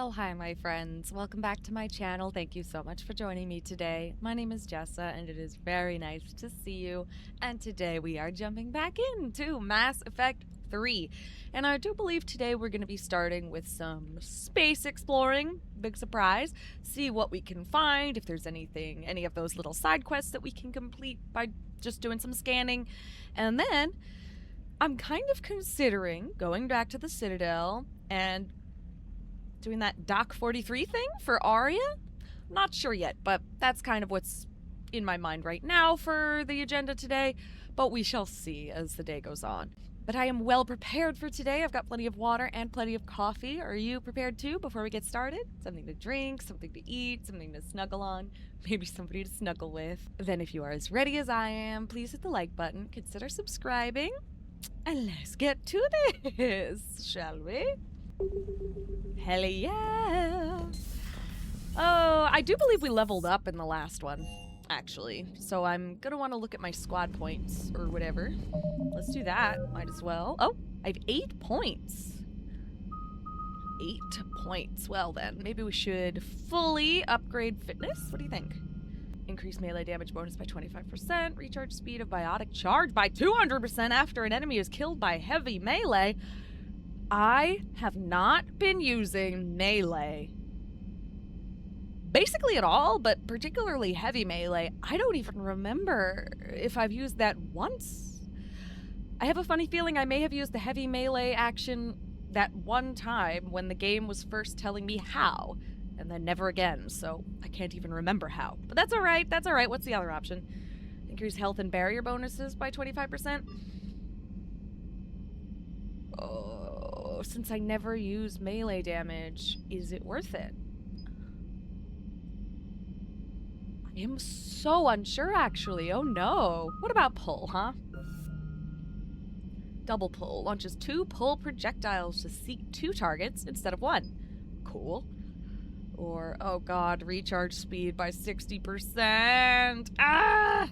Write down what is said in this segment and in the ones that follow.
Oh, hi, my friends. Welcome back to my channel. Thank you so much for joining me today. My name is Jessa, and it is very nice to see you. And today we are jumping back into Mass Effect 3. And I do believe today we're going to be starting with some space exploring. Big surprise. See what we can find, if there's anything, any of those little side quests that we can complete by just doing some scanning. And then I'm kind of considering going back to the Citadel and doing that Doc 43 thing for Aria? Not sure yet, but that's kind of what's in my mind right now for the agenda today, but we shall see as the day goes on. But I am well prepared for today. I've got plenty of water and plenty of coffee. Are you prepared too before we get started? Something to drink, something to eat, something to snuggle on, maybe somebody to snuggle with. Then if you are as ready as I am, please hit the like button, consider subscribing, and let's get to this, shall we? Hell yeah! Oh, I do believe we leveled up in the last one, actually. So I'm gonna want to look at my squad points, or whatever. Let's do that, might as well. Oh, I have 8 points. 8 points. Well then, maybe we should fully upgrade fitness? What do you think? Increase melee damage bonus by 25%, recharge speed of biotic charge by 200% after an enemy is killed by heavy melee. I have not been using melee basically at all, but particularly heavy melee. I don't even remember if I've used that once. I have a funny feeling I may have used the heavy melee action that one time when the game was first telling me how, and then never again, so I can't even remember how. But that's alright, that's alright. What's the other option? Increase health and barrier bonuses by 25%? Oh, since I never use melee damage, is it worth it? I am so unsure, actually. Oh no. What about pull, huh? Double pull launches 2 pull projectiles to seek 2 targets instead of 1. Cool. Or, oh god, recharge speed by 60%. Ah!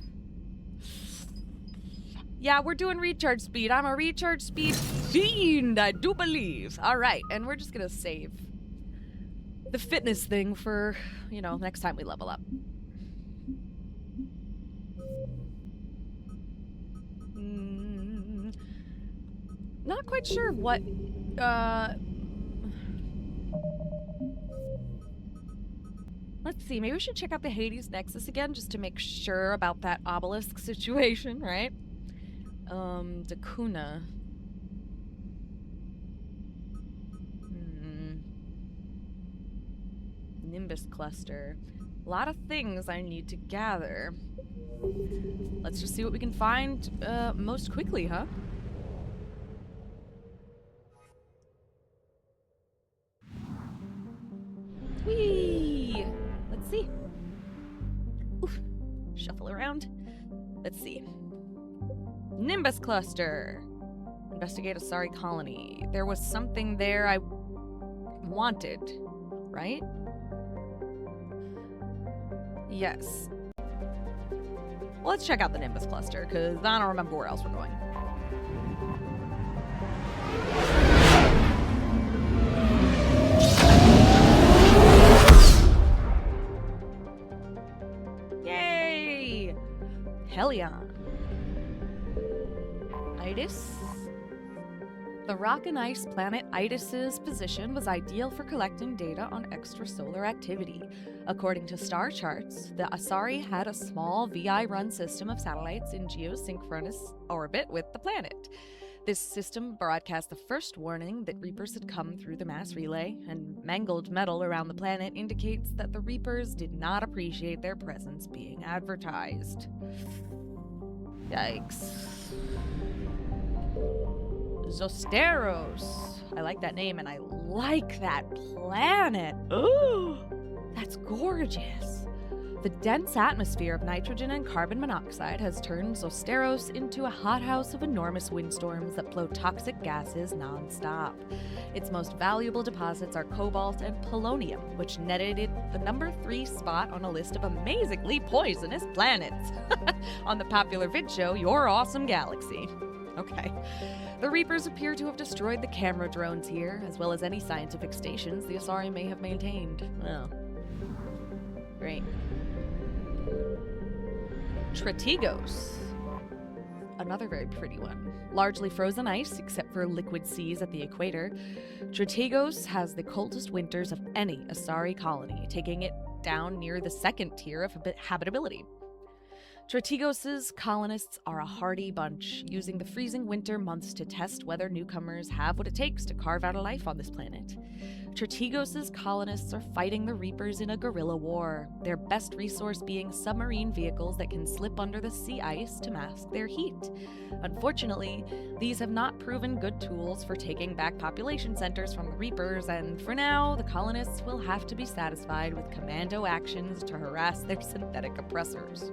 Yeah, we're doing recharge speed. I'm a recharge speed fiend, I do believe. Alright, and we're just gonna save the fitness thing for, you know, next time we level up. Not quite sure what, let's see, maybe we should check out the Hades Nexus again just to make sure about that obelisk situation, right? Dakuna. Nimbus cluster. A lot of things I need to gather. Let's just see what we can find, most quickly, huh? Whee! Let's see. Oof. Shuffle around. Let's see. Nimbus cluster. Investigate Asari colony. There was something there I wanted, right? Yes. Well, let's check out the Nimbus cluster, because I don't remember where else we're going. Yay! Helion. Itis? The rock and ice planet Itis's position was ideal for collecting data on extrasolar activity. According to star charts, the Asari had a small VI-run system of satellites in geosynchronous orbit with the planet. This system broadcast the first warning that Reapers had come through the mass relay, and mangled metal around the planet indicates that the Reapers did not appreciate their presence being advertised. Yikes. Zosteros. I like that name, and I like that planet. Ooh, that's gorgeous. The dense atmosphere of nitrogen and carbon monoxide has turned Zosteros into a hothouse of enormous windstorms that blow toxic gases non-stop. Its most valuable deposits are cobalt and polonium, which netted it the number 3 spot on a list of amazingly poisonous planets on the popular vid show Your Awesome Galaxy. Okay. The Reapers appear to have destroyed the camera drones here, as well as any scientific stations the Asari may have maintained. Oh. Great. Tretigos. Another very pretty one. Largely frozen ice, except for liquid seas at the equator, Tretigos has the coldest winters of any Asari colony, taking it down near the second tier of habitability. Tretigos' colonists are a hardy bunch, using the freezing winter months to test whether newcomers have what it takes to carve out a life on this planet. Tretigos' colonists are fighting the Reapers in a guerrilla war, their best resource being submarine vehicles that can slip under the sea ice to mask their heat. Unfortunately, these have not proven good tools for taking back population centers from the Reapers, and for now, the colonists will have to be satisfied with commando actions to harass their synthetic oppressors.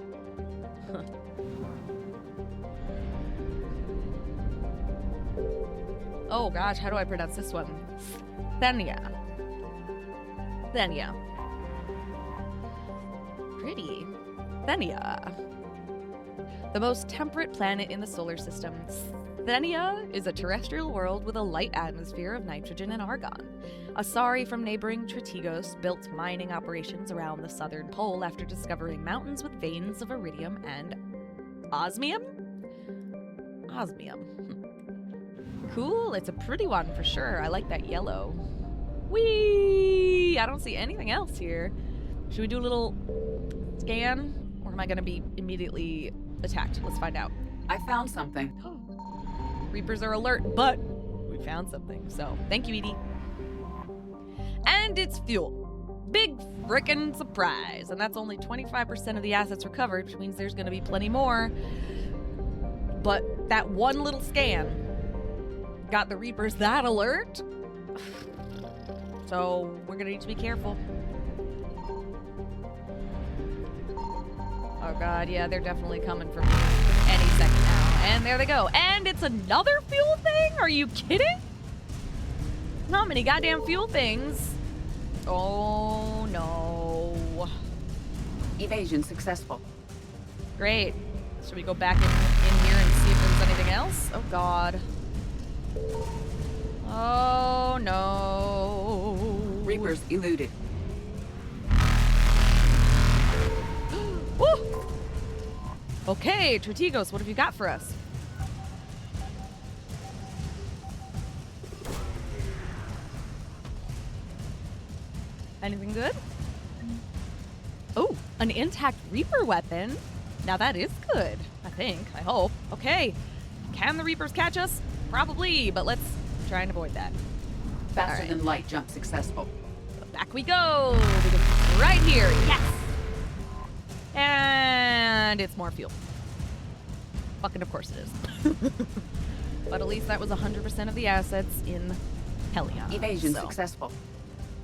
Oh gosh, how do I pronounce this one? Thenia. Pretty. Thenia. The most temperate planet in the solar system. Thenia is a terrestrial world with a light atmosphere of nitrogen and argon. Asari from neighboring Tretigos built mining operations around the southern pole after discovering mountains with veins of iridium and osmium? Osmium. Cool, it's a pretty one for sure. I like that yellow. Whee! I don't see anything else here. Should we do a little scan? Or am I going to be immediately attacked? Let's find out. I found something. Oh. Reapers are alert, but we found something. So, thank you, Edie. And it's fuel. Big frickin' surprise. And that's only 25% of the assets recovered, which means there's going to be plenty more. But that one little scan got the Reapers that alert. So we're going to need to be careful. Oh god, yeah, they're definitely coming for me any second now. And there they go. And it's another fuel thing? Are you kidding? Not many goddamn fuel things. Oh no. Evasion successful. Great. Should we go back in here and see if there's anything else? Oh god. Oh no. Reapers eluded. Woo! Okay, Tretigos, what have you got for us? Anything good? Oh, an intact Reaper weapon. Now that is good, I think. I hope. Okay. Can the Reapers catch us? Probably, but let's try and avoid that. Faster than light jump successful. Back we go. Because it's right here. Yes. And it's more fuel. Fucking of course it is. But at least that was 100% of the assets in Helion. Evasion successful.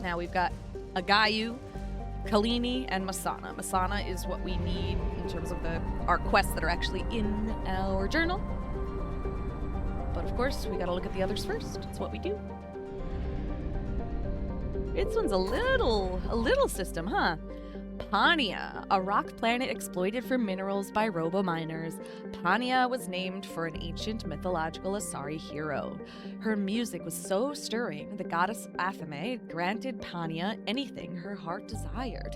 Now we've got Agayu, Kalini, and Masana. Masana is what we need in terms of our quests that are actually in our journal. But of course, we gotta look at the others first. It's what we do. This one's a little system, huh? Pania, a rock planet exploited for minerals by robo-miners. Pania was named for an ancient mythological Asari hero. Her music was so stirring, the goddess Athame granted Pania anything her heart desired.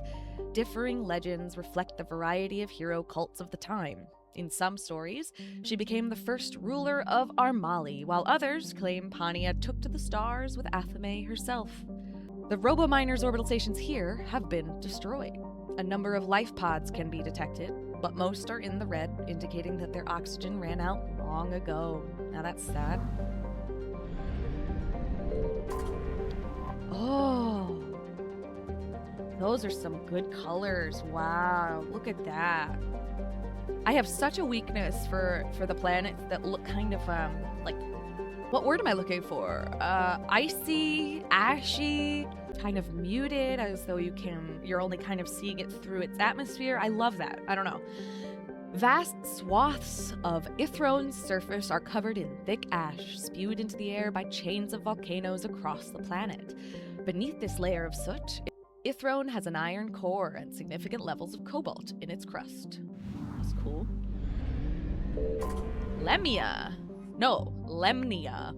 Differing legends reflect the variety of hero cults of the time. In some stories, she became the first ruler of Armali, while others claim Pania took to the stars with Athame herself. The robo-miners' orbital stations here have been destroyed. A number of life pods can be detected, but most are in the red, indicating that their oxygen ran out long ago. Now that's sad. Oh, those are some good colors. Wow, look at that. I have such a weakness for the planets that look kind of like, what word am I looking for? Icy, ashy, kind of muted, as though you're only kind of seeing it through its atmosphere. I love that. I don't know. Vast swaths of Ithrone's surface are covered in thick ash, spewed into the air by chains of volcanoes across the planet. Beneath this layer of soot, Ithrone has an iron core and significant levels of cobalt in its crust. That's cool. Lemia. No, Lemnia.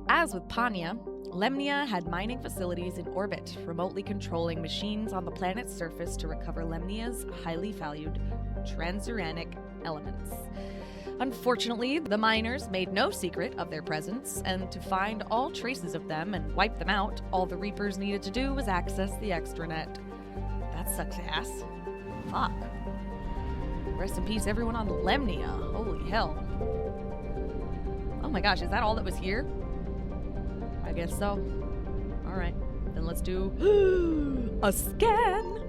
As with Panya, Lemnia had mining facilities in orbit, remotely controlling machines on the planet's surface to recover Lemnia's highly valued transuranic elements. Unfortunately, the miners made no secret of their presence, and to find all traces of them and wipe them out, all the Reapers needed to do was access the extranet. That sucks ass. Fuck. Rest in peace, everyone on Lemnia. Holy hell. Oh my gosh, is that all that was here? I guess so. Alright, then let's do a scan!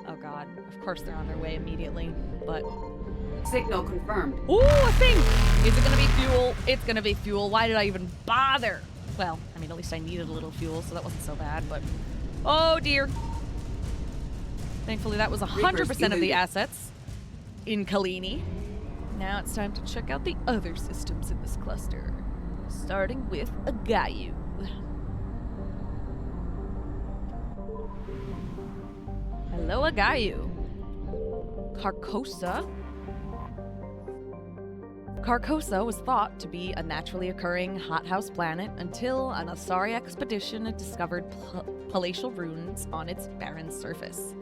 Oh god, of course they're on their way immediately, but... Signal confirmed. Ooh, a thing! Is it gonna be fuel? It's gonna be fuel. Why did I even bother? Well, I mean, at least I needed a little fuel, so that wasn't so bad, but... Oh dear. Thankfully that was 100% of the assets in Kalini. Now it's time to check out the other systems in this cluster. Starting with Agayu. Hello, Agayu. Carcosa. Carcosa was thought to be a naturally occurring hothouse planet until an Asari expedition had discovered palatial ruins on its barren surface.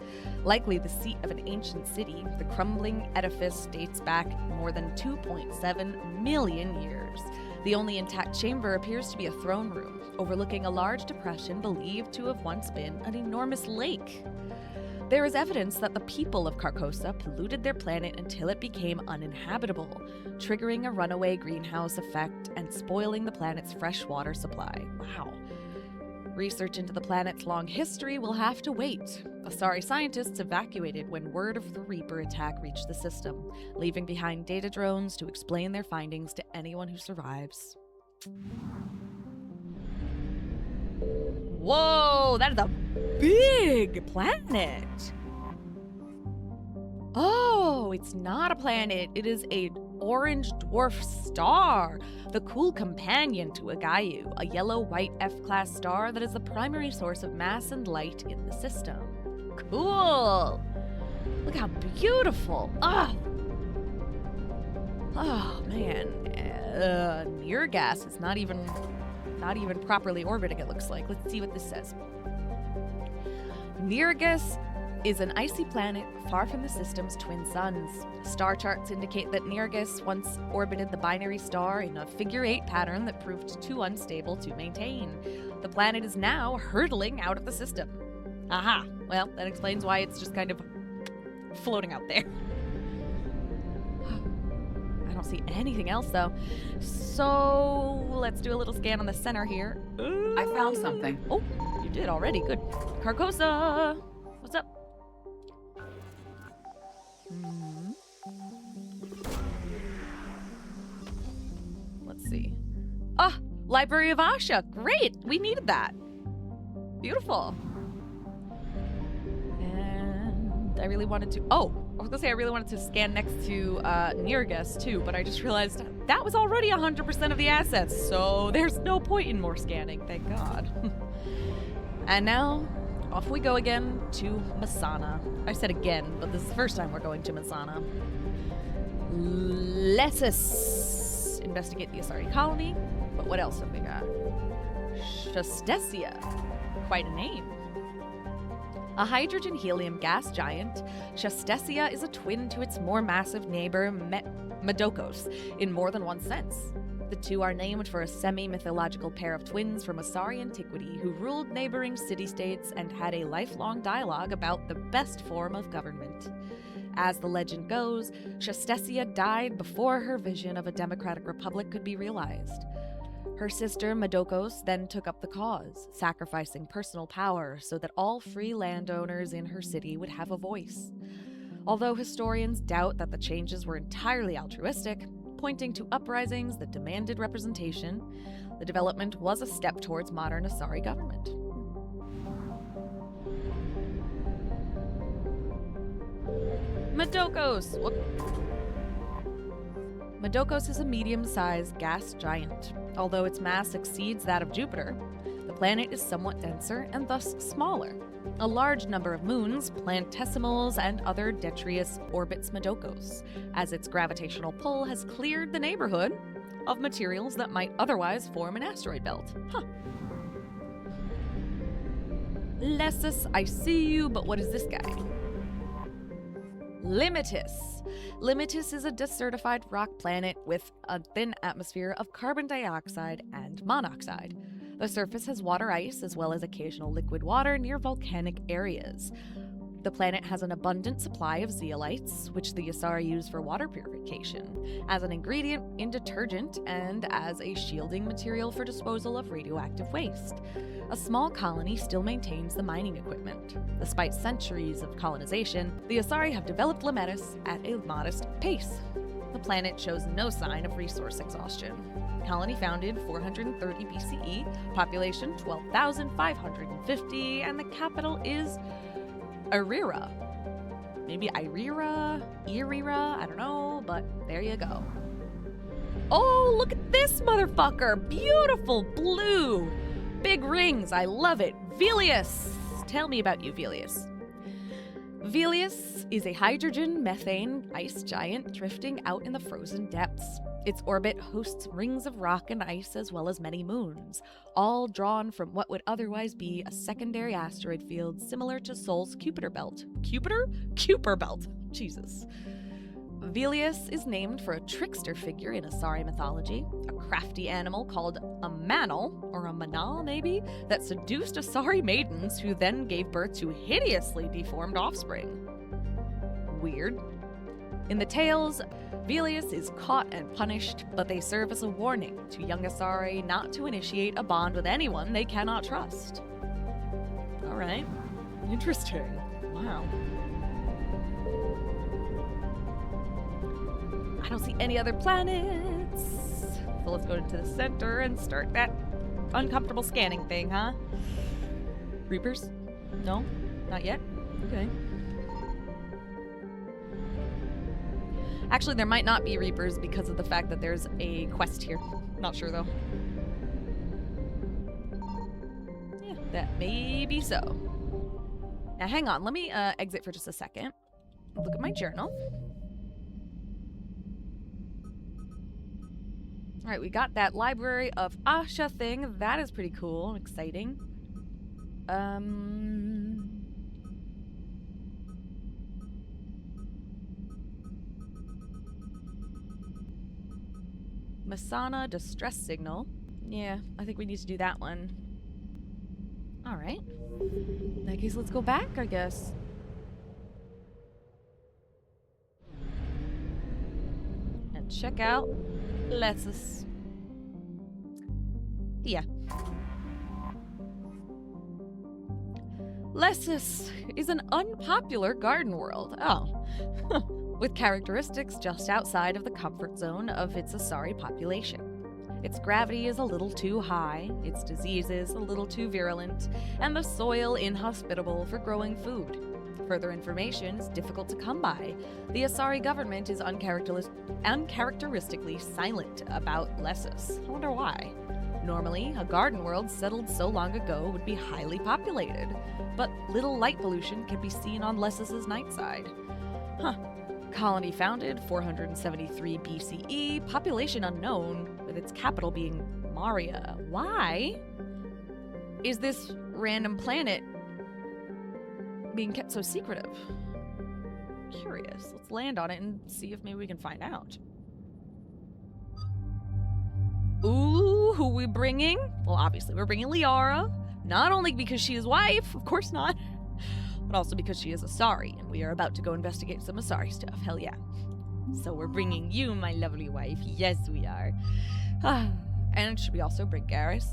Likely the seat of an ancient city, the crumbling edifice dates back more than 2.7 million years. The only intact chamber appears to be a throne room, overlooking a large depression believed to have once been an enormous lake. There is evidence that the people of Carcosa polluted their planet until it became uninhabitable, triggering a runaway greenhouse effect and spoiling the planet's fresh water supply. Wow. Research into the planet's long history will have to wait. Asari scientists evacuated when word of the Reaper attack reached the system, leaving behind data drones to explain their findings to anyone who survives. Whoa, that is a big planet! Oh, it's not a planet. It is an orange dwarf star, the cool companion to Agayu, a yellow-white F-class star that is the primary source of mass and light in the system. Cool! Look how beautiful! Oh, man. Near gas is not even properly orbiting, it looks like. Let's see what this says. Neargus is an icy planet far from the system's twin suns. Star charts indicate that Neargus once orbited the binary star in a figure-8 pattern that proved too unstable to maintain. The planet is now hurtling out of the system. Aha! Well, that explains why it's just kind of floating out there. I don't see anything else, though. So, let's do a little scan on the center here. I found something. Oh, you did already. Good. Carcosa! What's up? Let's see. Ah, Library of Asha. Great. We needed that. Beautiful. And I really wanted to... Oh, I was going to say I really wanted to scan next to Neargus too, but I just realized that was already 100% of the assets, so there's no point in more scanning. Thank God. And now... off we go again to Masana. I said again, but this is the first time we're going to Masana. Lesuss. Investigate the Asari colony. But what else have we got? Shastesia. Quite a name. A hydrogen-helium gas giant, Shastesia is a twin to its more massive neighbor Medokos in more than one sense. The two are named for a semi-mythological pair of twins from Asari antiquity who ruled neighboring city-states and had a lifelong dialogue about the best form of government. As the legend goes, Shastesia died before her vision of a democratic republic could be realized. Her sister, Medokos, then took up the cause, sacrificing personal power so that all free landowners in her city would have a voice. Although historians doubt that the changes were entirely altruistic, pointing to uprisings that demanded representation, the development was a step towards modern Asari government. Medokos! Medokos is a medium-sized gas giant. Although its mass exceeds that of Jupiter, the planet is somewhat denser and thus smaller. A large number of moons, planetesimals, and other detritus orbits Medokos, as its gravitational pull has cleared the neighborhood of materials that might otherwise form an asteroid belt. Lesuss, I see you, but what is this guy? Limitus. Limitus is a desertified rock planet with a thin atmosphere of carbon dioxide and monoxide. The surface has water ice as well as occasional liquid water near volcanic areas. The planet has an abundant supply of zeolites, which the Asari use for water purification, as an ingredient in detergent and as a shielding material for disposal of radioactive waste. A small colony still maintains the mining equipment. Despite centuries of colonization, the Asari have developed Limitus at a modest pace. The planet shows no sign of resource exhaustion. Colony founded 430 BCE, population 12,550, and the capital is Irira. Maybe Irira, I don't know, but there you go. Oh, look at this motherfucker! Beautiful blue! Big rings, I love it. Velius! Tell me about you, Velius. Velius is a hydrogen methane ice giant drifting out in the frozen depths. Its orbit hosts rings of rock and ice as well as many moons, all drawn from what would otherwise be a secondary asteroid field similar to Sol's Kuiper belt. Kuiper belt. Jesus. Velius is named for a trickster figure in Asari mythology, a crafty animal called a manal, or a manal maybe, that seduced Asari maidens who then gave birth to hideously deformed offspring. Weird. In the tales, Velius is caught and punished, but they serve as a warning to young Asari not to initiate a bond with anyone they cannot trust. Alright. Interesting. Wow. I don't see any other planets. So let's go into the center and start that uncomfortable scanning thing, huh? Reapers? No? Not yet? Okay. Actually, there might not be Reapers because of the fact that there's a quest here. Not sure, though. Yeah, that may be so. Now, hang on. Let me exit for just a second. Look at my journal. All right, we got that Library of Asha thing. That is pretty cool and exciting. Masana distress signal. Yeah, I think we need to do that one. All right. In that case, let's go back, I guess. And check out Lesuss. Yeah. Lesuss is an unpopular garden world. Oh. With characteristics just outside of the comfort zone of its Asari population. Its gravity is a little too high, its diseases a little too virulent, and the soil inhospitable for growing food. Further information is difficult to come by. The Asari government is uncharacteristically silent about Lesuss. I wonder why. Normally, a garden world settled so long ago would be highly populated, but little light pollution can be seen on Lesuss's night side. Huh. Colony founded 473 BCE, population unknown, with its capital being Maria. Why is this random planet being kept so secretive? Curious. Let's land on it and see if maybe we can find out. Ooh, who we bringing? Well, obviously we're bringing Liara. Not only because she is wife, of course not, but also because she is Asari, and we are about to go investigate some Asari stuff. Hell yeah. So we're bringing you, my lovely wife. Yes, we are. And should we also bring Garrus?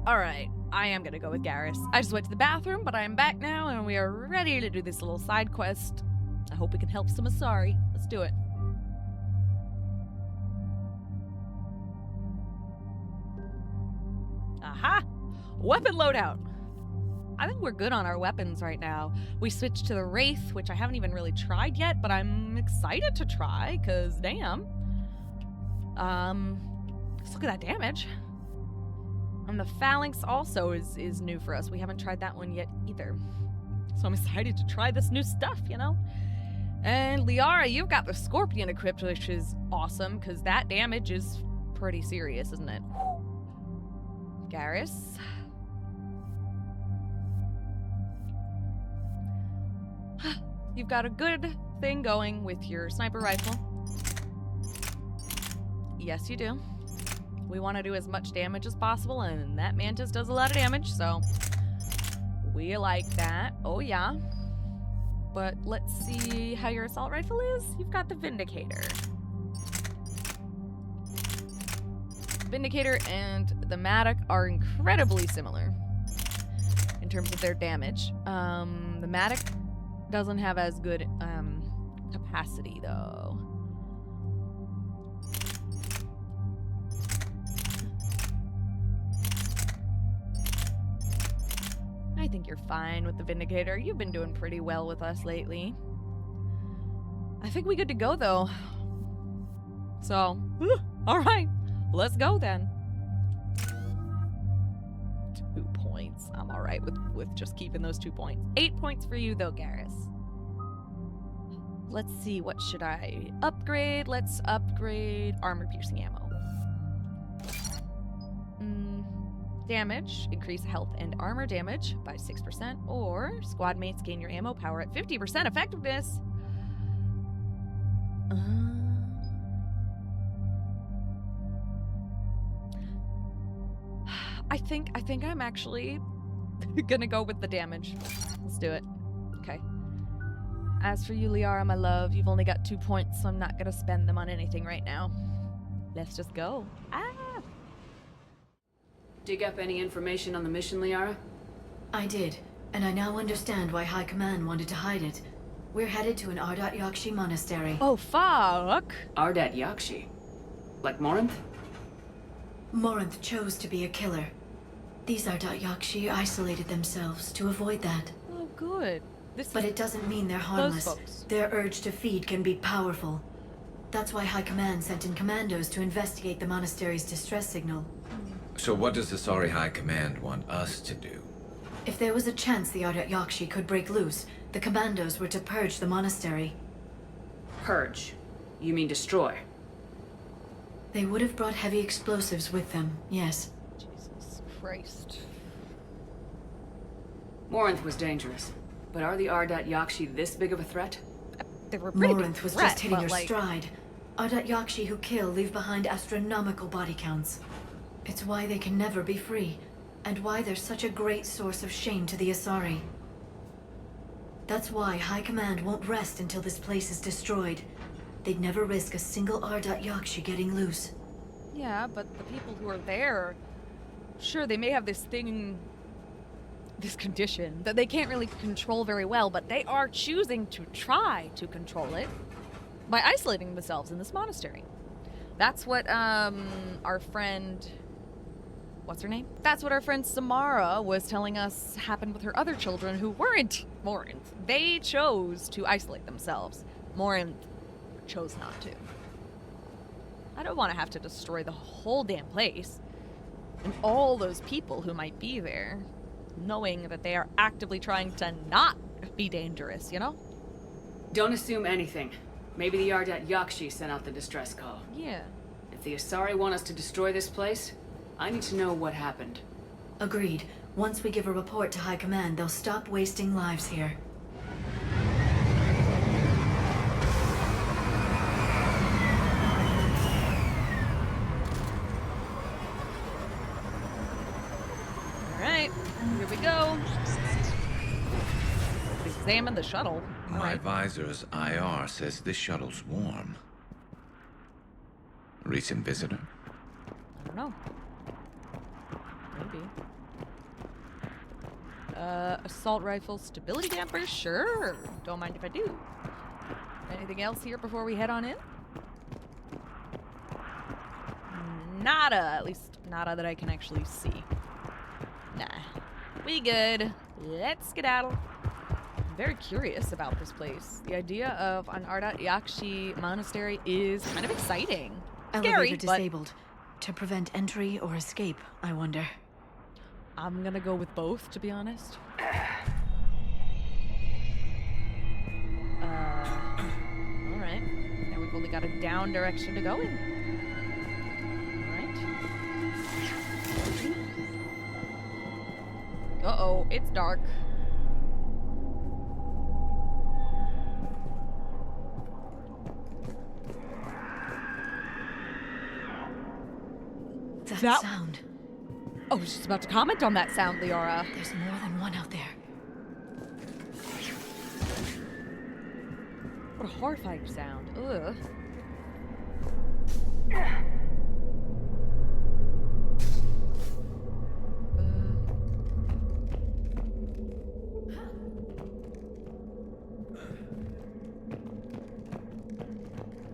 Alright, I am gonna go with Garrus. I just went to the bathroom, but I am back now, and we are ready to do this little side quest. I hope we can help some Asari. Let's do it. Aha! Weapon loadout! I think we're good on our weapons right now. We switched to the Wraith, which I haven't even really tried yet, but I'm excited to try, because damn. Let's look at that damage. And the Phalanx also is new for us. We haven't tried that one yet either. So I'm excited to try this new stuff, you know? And Liara, you've got the Scorpion equipped, which is awesome, because that damage is pretty serious, isn't it? Garrus. You've got a good thing going with your sniper rifle. Yes, you do. We want to do as much damage as possible, and that Mantis does a lot of damage, so we like that. Oh, yeah. But let's see how your assault rifle is. You've got the Vindicator. Vindicator and the Matic are incredibly similar in terms of their damage. The Matic doesn't have as good capacity, though. I think you're fine with the Vindicator. You've been doing pretty well with us lately. I think we good to go, though. So, all right. Let's go, then. 2 points. I'm all right with just keeping those 2 points. 8 points for you, though, Garrus. Let's see. What should I upgrade? Let's upgrade armor-piercing ammo. Damage, increase health and armor damage by 6%, or squad mates gain your ammo power at 50% effectiveness. I think I'm actually gonna go with the damage. Let's do it. Okay. As for you, Liara, my love, you've only got 2 points, so I'm not gonna spend them on anything right now. Let's just go. Dig up any information on the mission, Liara? I did, and I now understand why High Command wanted to hide it. We're headed to an Ardat-Yakshi Monastery. Oh, fuck. Ardat-Yakshi? Like Morinth? Morinth chose to be a killer. These Ardat-Yakshi isolated themselves to avoid that. Oh, good. But it doesn't mean they're harmless. Folks. Their urge to feed can be powerful. That's why High Command sent in commandos to investigate the monastery's distress signal. So what does the Asari High Command want us to do? If there was a chance the Ardat-Yakshi could break loose, the commandos were to purge the monastery. Purge? You mean destroy? They would have brought heavy explosives with them, yes. Jesus Christ. Morinth was dangerous, but are the Ardat-Yakshi this big of a threat? They were pretty big Morinth was threat, just hitting but, her like, stride. Ardat-Yakshi who kill leave behind astronomical body counts. It's why they can never be free, and why they're such a great source of shame to the Asari. That's why High Command won't rest until this place is destroyed. They'd never risk a single Ardat-Yakshi getting loose. Yeah, but the people who are there, sure, they may have this thing, this condition that they can't really control very well, but they are choosing to try to control it by isolating themselves in this monastery. That's what our friend, what's her name? That's what our friend Samara was telling us happened with her other children who weren't Morinth. They chose to isolate themselves. Morinth chose not to. I don't want to have to destroy the whole damn place and all those people who might be there, knowing that they are actively trying to not be dangerous, you know? Don't assume anything. Maybe the Ardat-Yakshi sent out the distress call. Yeah. If the Asari want us to destroy this place, I need to know what happened. Agreed. Once we give a report to High Command, they'll stop wasting lives here. Alright, here we go. Examine the shuttle. My Alright. advisor's IR says this shuttle's warm. Recent visitor? I don't know. Maybe. Assault rifle stability damper? Sure. Don't mind if I do. Anything else here before we head on in? Nada. At least nada that I can actually see. Nah. We good. let's skedaddle. I'm very curious about this place. The idea of an Ardat-Yakshi Monastery is kind of exciting. Scary, Elevator disabled. To prevent entry or escape, I wonder. I'm gonna go with both, to be honest. Alright. Now we've only got a down direction to go in. Alright. Uh-oh, it's dark. That sound. Oh, I was just about to comment on that sound, Leora. There's more than one out there. What a horrifying sound. Ugh.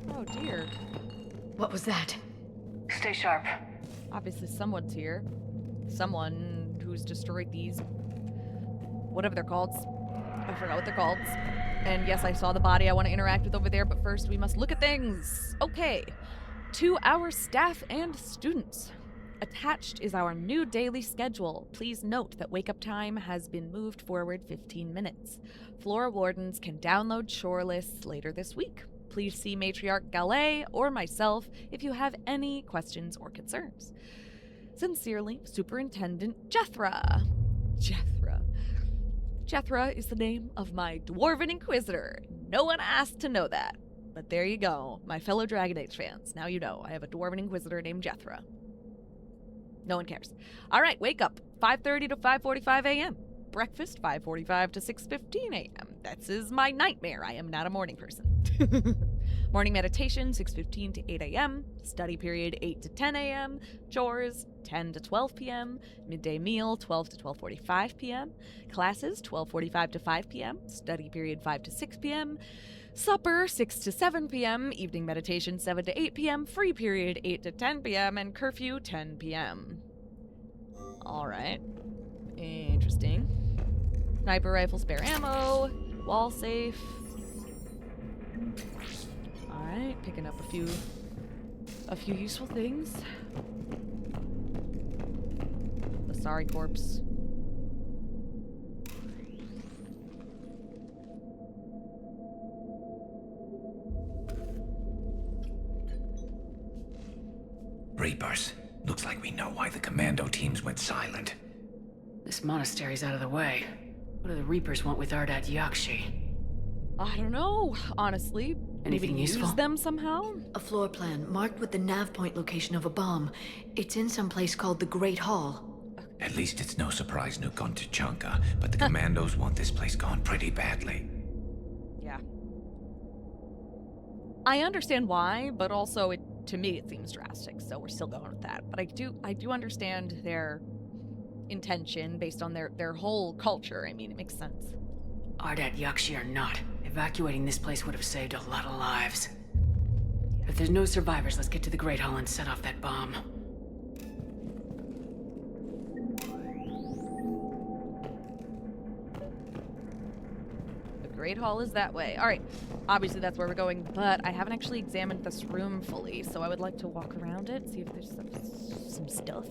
Oh dear. What was that? Stay sharp. Obviously someone's here. Someone who's destroyed these... whatever they're called. I forgot what they're called. And yes, I saw the body I want to interact with over there, but first we must look at things. Okay. To our staff and students. Attached is our new daily schedule. Please note that wake-up time has been moved forward 15 minutes. Floor wardens can download chore lists later this week. Please see Matriarch Gallet or myself if you have any questions or concerns. Sincerely, Superintendent Jethra. Jethra. Jethra is the name of my Dwarven Inquisitor. No one asked to know that. But there you go, my fellow Dragon Age fans. Now you know, I have a Dwarven Inquisitor named Jethra. No one cares. All right, wake up. 5:30 to 5:45 a.m. Breakfast, 5:45 to 6:15 a.m. This is my nightmare. I am not a morning person. Morning meditation, 6:15 to 8 a.m. Study period, 8 to 10 a.m. Chores, 10 to 12 p.m. Midday meal, 12 to 12:45 p.m. Classes, 12:45 to 5 p.m. Study period, 5 to 6 p.m. Supper, 6 to 7 p.m. Evening meditation, 7 to 8 p.m. Free period, 8 to 10 p.m. And curfew, 10 p.m. All right. Interesting. Sniper rifle, spare ammo. Wall safe. Alright, picking up a few useful things. Asari corpse. Reapers. Looks like we know why the commando teams went silent. This monastery's out of the way. What do the Reapers want with Ardat-Yakshi? I don't know, honestly. Anything Maybe useful? use them somehow? A floor plan marked with the nav point location of a bomb. It's in some place called the Great Hall. At least it's no surprise Nuke on Tuchanka, but the commandos want this place gone pretty badly. Yeah. I understand why, but also to me it seems drastic, so we're still going with that. But I do understand their intention based on their whole culture. I mean, it makes sense. Ardat-Yakshi or not, evacuating this place would have saved a lot of lives. If there's no survivors, let's get to the Great Hall and set off that bomb. The Great Hall is that way. All right. Obviously, that's where we're going, but I haven't actually examined this room fully, so I would like to walk around it, see if there's some stuff.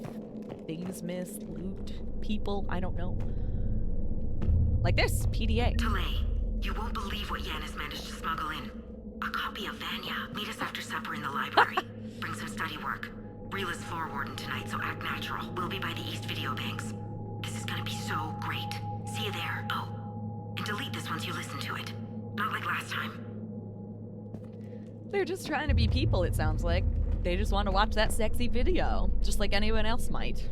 Things missed, loot, people, I don't know. Like this, PDA. Delay. You won't believe what Yan has managed to smuggle in. A copy of Vanya. Meet us after supper in the library. Bring some study work. Real is floor warden tonight, so act natural. We'll be by the East Video Banks. This is gonna be so great. See you there. Oh, and delete this once you listen to it. Not like last time. They're just trying to be people, it sounds like. They just want to watch that sexy video, just like anyone else might.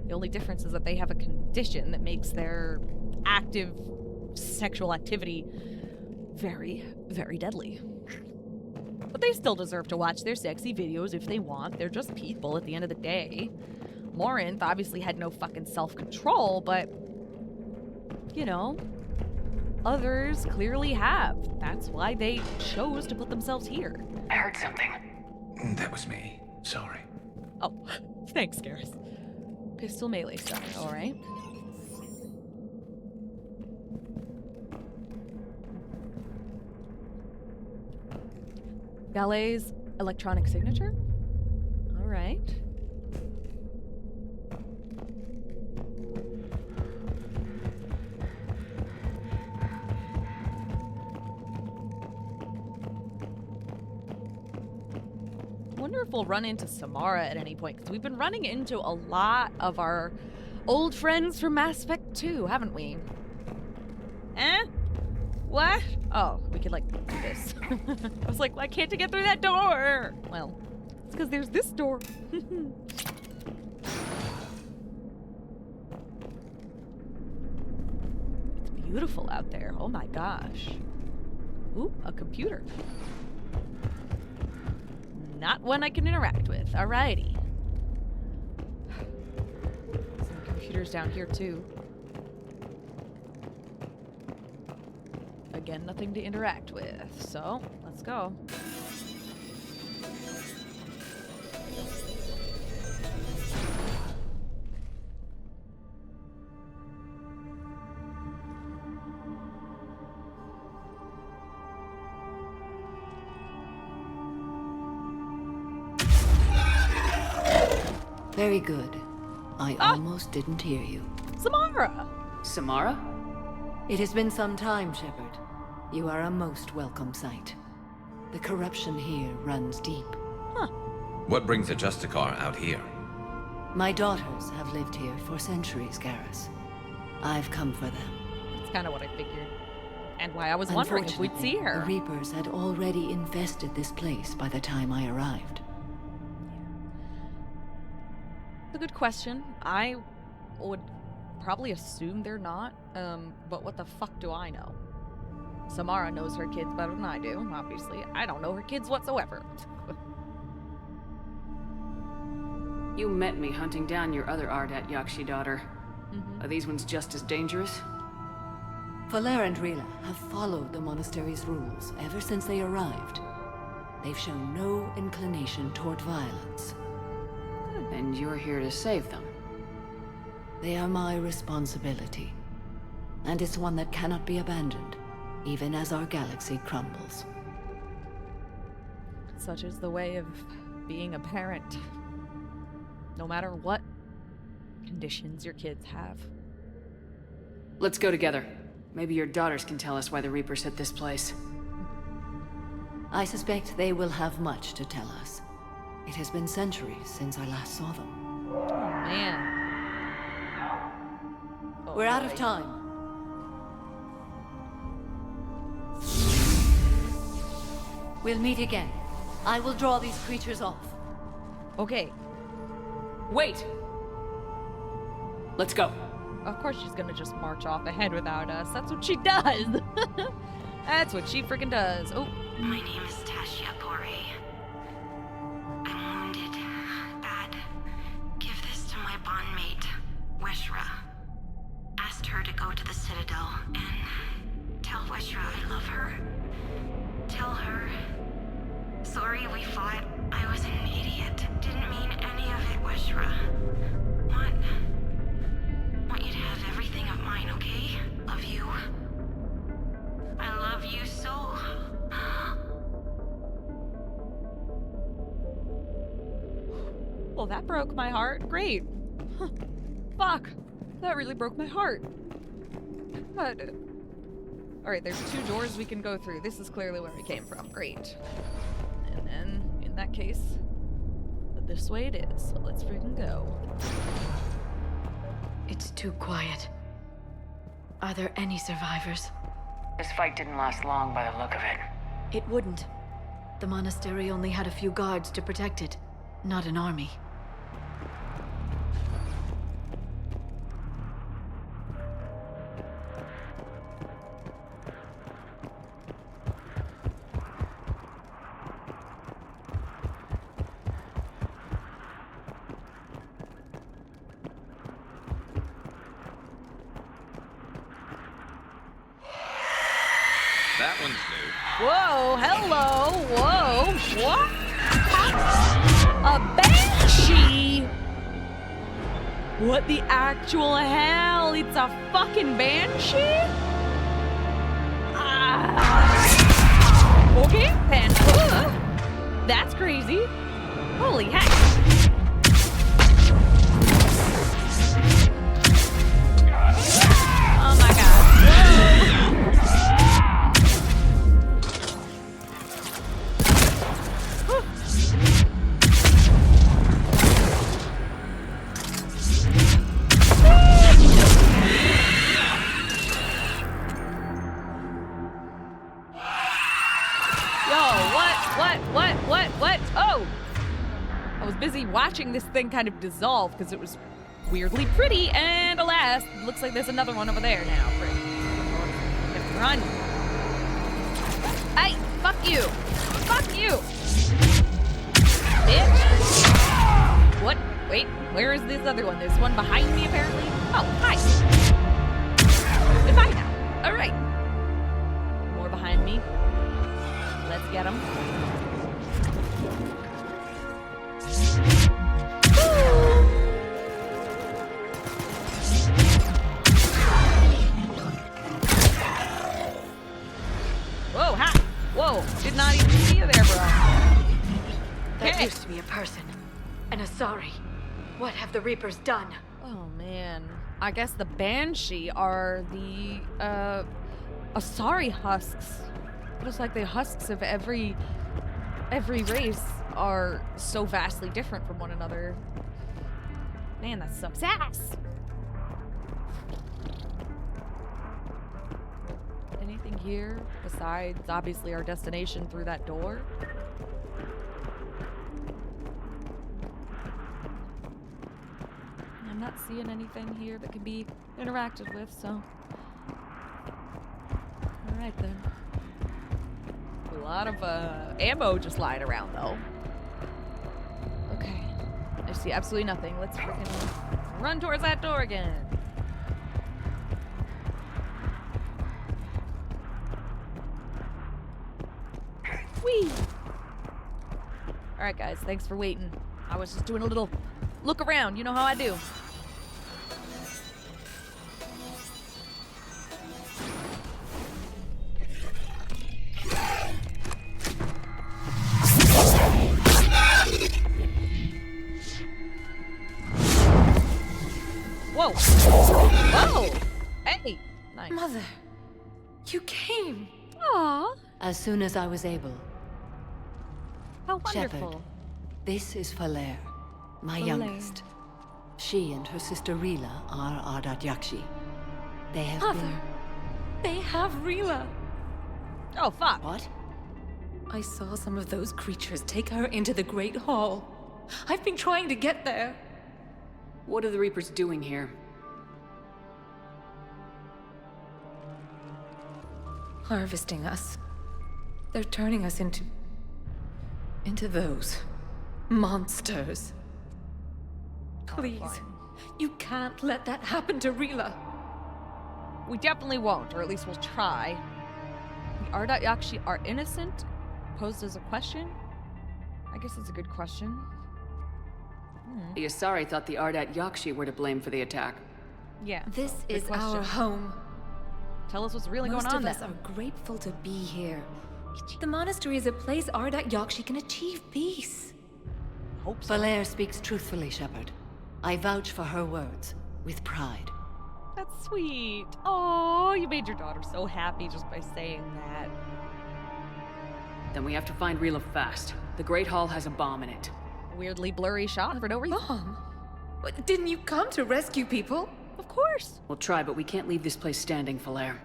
The only difference is that they have a condition that makes their active sexual activity very, very deadly. But they still deserve to watch their sexy videos if they want. They're just people at the end of the day. Morinth obviously had no fucking self-control, but, you know, others clearly have. That's why they chose to put themselves here. I heard something. That was me. Sorry. Oh, thanks, Garrus. Pistol melee style, alright. Ballet's electronic signature? All right. I wonder if we'll run into Samara at any point, because we've been running into a lot of our old friends from Mass Effect 2, haven't we? Eh? What? Oh, we could, like, do this. I was like, why can't I get through that door? Well, it's because there's this door. It's beautiful out there. Oh my gosh. Ooh, a computer. Not one I can interact with. Alrighty. Some computers down here, too. Again, nothing to interact with, so let's go. Very good. I almost didn't hear you. Samara! Samara? It has been some time, Shepard. You are a most welcome sight. The corruption here runs deep. What brings a Justicar out here? My daughters have lived here for centuries, Garrus. I've come for them. That's kind of what I figured. And why I was wondering if we'd see her. The Reapers had already infested this place by the time I arrived. It's a good question. I would probably assume they're not, but what the fuck do I know? Samara knows her kids better than I do, obviously. I don't know her kids whatsoever. You met me hunting down your other Ardat-Yakshi daughter. Are these ones just as dangerous? Valer and Rila have followed the monastery's rules ever since they arrived. They've shown no inclination toward violence. And you're here to save them. They are my responsibility. And it's one that cannot be abandoned, even as our galaxy crumbles. Such is the way of being a parent. No matter what conditions your kids have. Let's go together. Maybe your daughters can tell us why the Reapers hit this place. I suspect they will have much to tell us. It has been centuries since I last saw them. Oh, man. Oh, We're out boy. of time. We'll meet again. I will draw these creatures off. Okay. Wait! Let's go. Of course she's gonna just march off ahead without us. That's what she does. That's what she freaking does. Oh. My name is Tasha Pore. I'm wounded. Bad. Give this to my bondmate, Weshra. Asked her to go to the Citadel and tell Weshra I love her. Tell her. Sorry we fought. I was an idiot. Didn't mean any of it, Weshra. Want you to have everything of mine, okay? Love you. I love you so. Well, that broke my heart. Great. Huh. Fuck. That really broke my heart. But... Alright, there's 2 doors we can go through. This is clearly where we came from. Great. And then, in that case, this way it is. So let's freaking go. It's too quiet. Are there any survivors? This fight didn't last long by the look of it. It wouldn't. The monastery only had a few guards to protect it, not an army. That one's new. Whoa, hello, whoa, what? A banshee? What the actual hell? It's a fucking banshee? Okay, then. That's crazy. Holy heck. Oh my god. Whoa. What? Oh! I was busy watching this thing kind of dissolve because it was weirdly pretty, and alas, looks like there's another one over there now. Run! Hey! Fuck you! Fuck you! Bitch! What? Wait, where is this other one? There's one behind me, apparently. Oh, hi! Goodbye now. Alright. More behind me. Let's get him. Whoa, ha! Whoa, did not even see you there, bro. That used to be a person. An Asari. What have the Reapers done? Oh, man. I guess the Banshee are the, Asari husks. Just like the husks of every race are so vastly different from one another. Man, that sucks ass. Anything here besides obviously our destination through that door? I'm not seeing anything here that can be interacted with, so. Alright then. A lot of ammo just lying around though. Okay. I see absolutely nothing. Let's freaking run towards that door again. Whee! Alright guys, thanks for waiting. I was just doing a little look around. You know how I do. Whoa! Whoa! Hey! Nice. Mother, you came. Aww. As soon as I was able. How wonderful. Shepherd, this is Falair, my Falair. youngest. She and her sister Rila are Ardat-Yakshi. They have been... They have Rila. Oh, fuck. What? I saw some of those creatures take her into the Great Hall. I've been trying to get there. What are the Reapers doing here? Harvesting us. They're turning us into those monsters. Please, you can't let that happen to Rila. We definitely won't, or at least we'll try. The Ardat-Yakshi are innocent? Posed as a question? I guess it's a good question. The Asari thought the Ardat-Yakshi were to blame for the attack. Yeah. This good is question. our home. Tell us what's really Most going on of us then. are grateful to be here. The monastery is a place Ardat-Yakshi can achieve peace. Hope so. Falair speaks truthfully, Shepherd. I vouch for her words, with pride. That's sweet. Oh, you made your daughter so happy just by saying that. Then we have to find Rila fast. The Great Hall has a bomb in it. Weirdly blurry shot for no reason. Mom, but didn't you come to rescue people? Of course. We'll try, but we can't leave this place standing, Falair.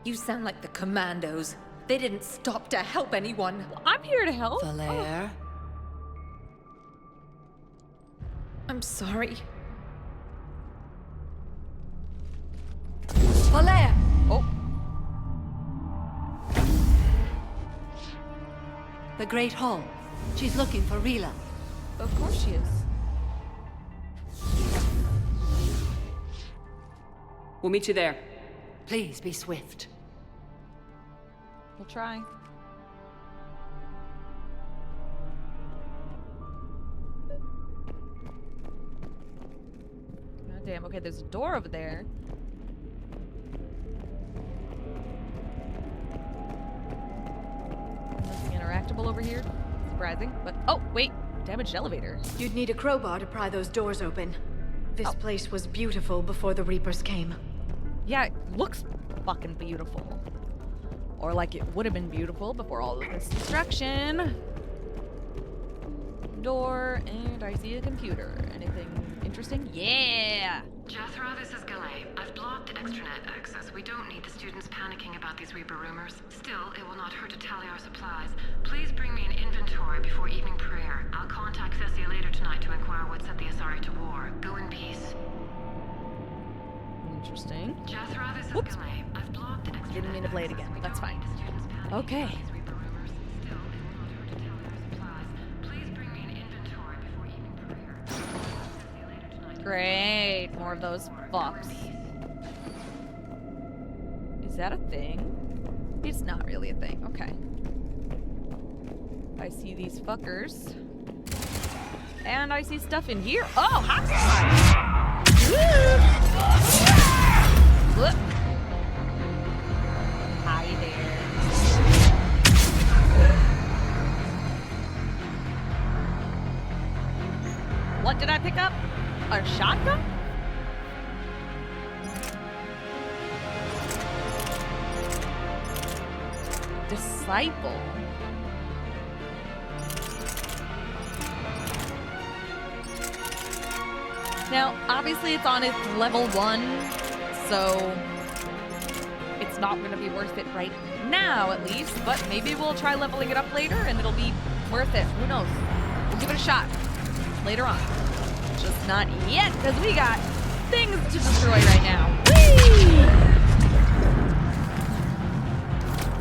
You sound like the commandos. They didn't stop to help anyone. I'm here to help. Falair? I'm sorry. Falair! Oh, The Great Hall. She's looking for Rila. of course she is. We'll meet you there. Please be swift. We'll try. God damn. Okay, there's a door over there. Nothing interactable over here. surprising. But, oh, wait. Damaged elevator. You'd need a crowbar to pry those doors open. This place was beautiful before the Reapers came. Yeah, it looks fucking beautiful. Or like it would have been beautiful before all of this destruction. Door, and I see a computer. Anything interesting? Yeah! Jethro, this is Galay. I've blocked extranet access. We don't need the students panicking about these Reaper rumors. Still, it will not hurt to tally our supplies. Please bring me an inventory before evening prayer. I'll contact Thessia later tonight to inquire what set the Asari to war. Go in peace. Interesting. Jethro, this is Whoops. Galay. I've blocked extranet Didn't mean to play it access. again. We That's don't fine. need the students panicking Okay. about these Reaper rumors. Still, it will not hurt to tally our supplies. Please bring me an inventory before evening prayer. Thessia later tonight to Great. More of those fucks. Is that a thing? It's not really a thing. Okay. I see these fuckers. And I see stuff in here. Oh, hot Whoop. Hi there. What did I pick up? A shotgun? Disciple. Now, obviously it's on its level 1, so it's not going to be worth it right now, at least, but maybe we'll try leveling it up later and it'll be worth it. Who knows? We'll give it a shot later on. Just not yet, because we got things to destroy right now. Whee!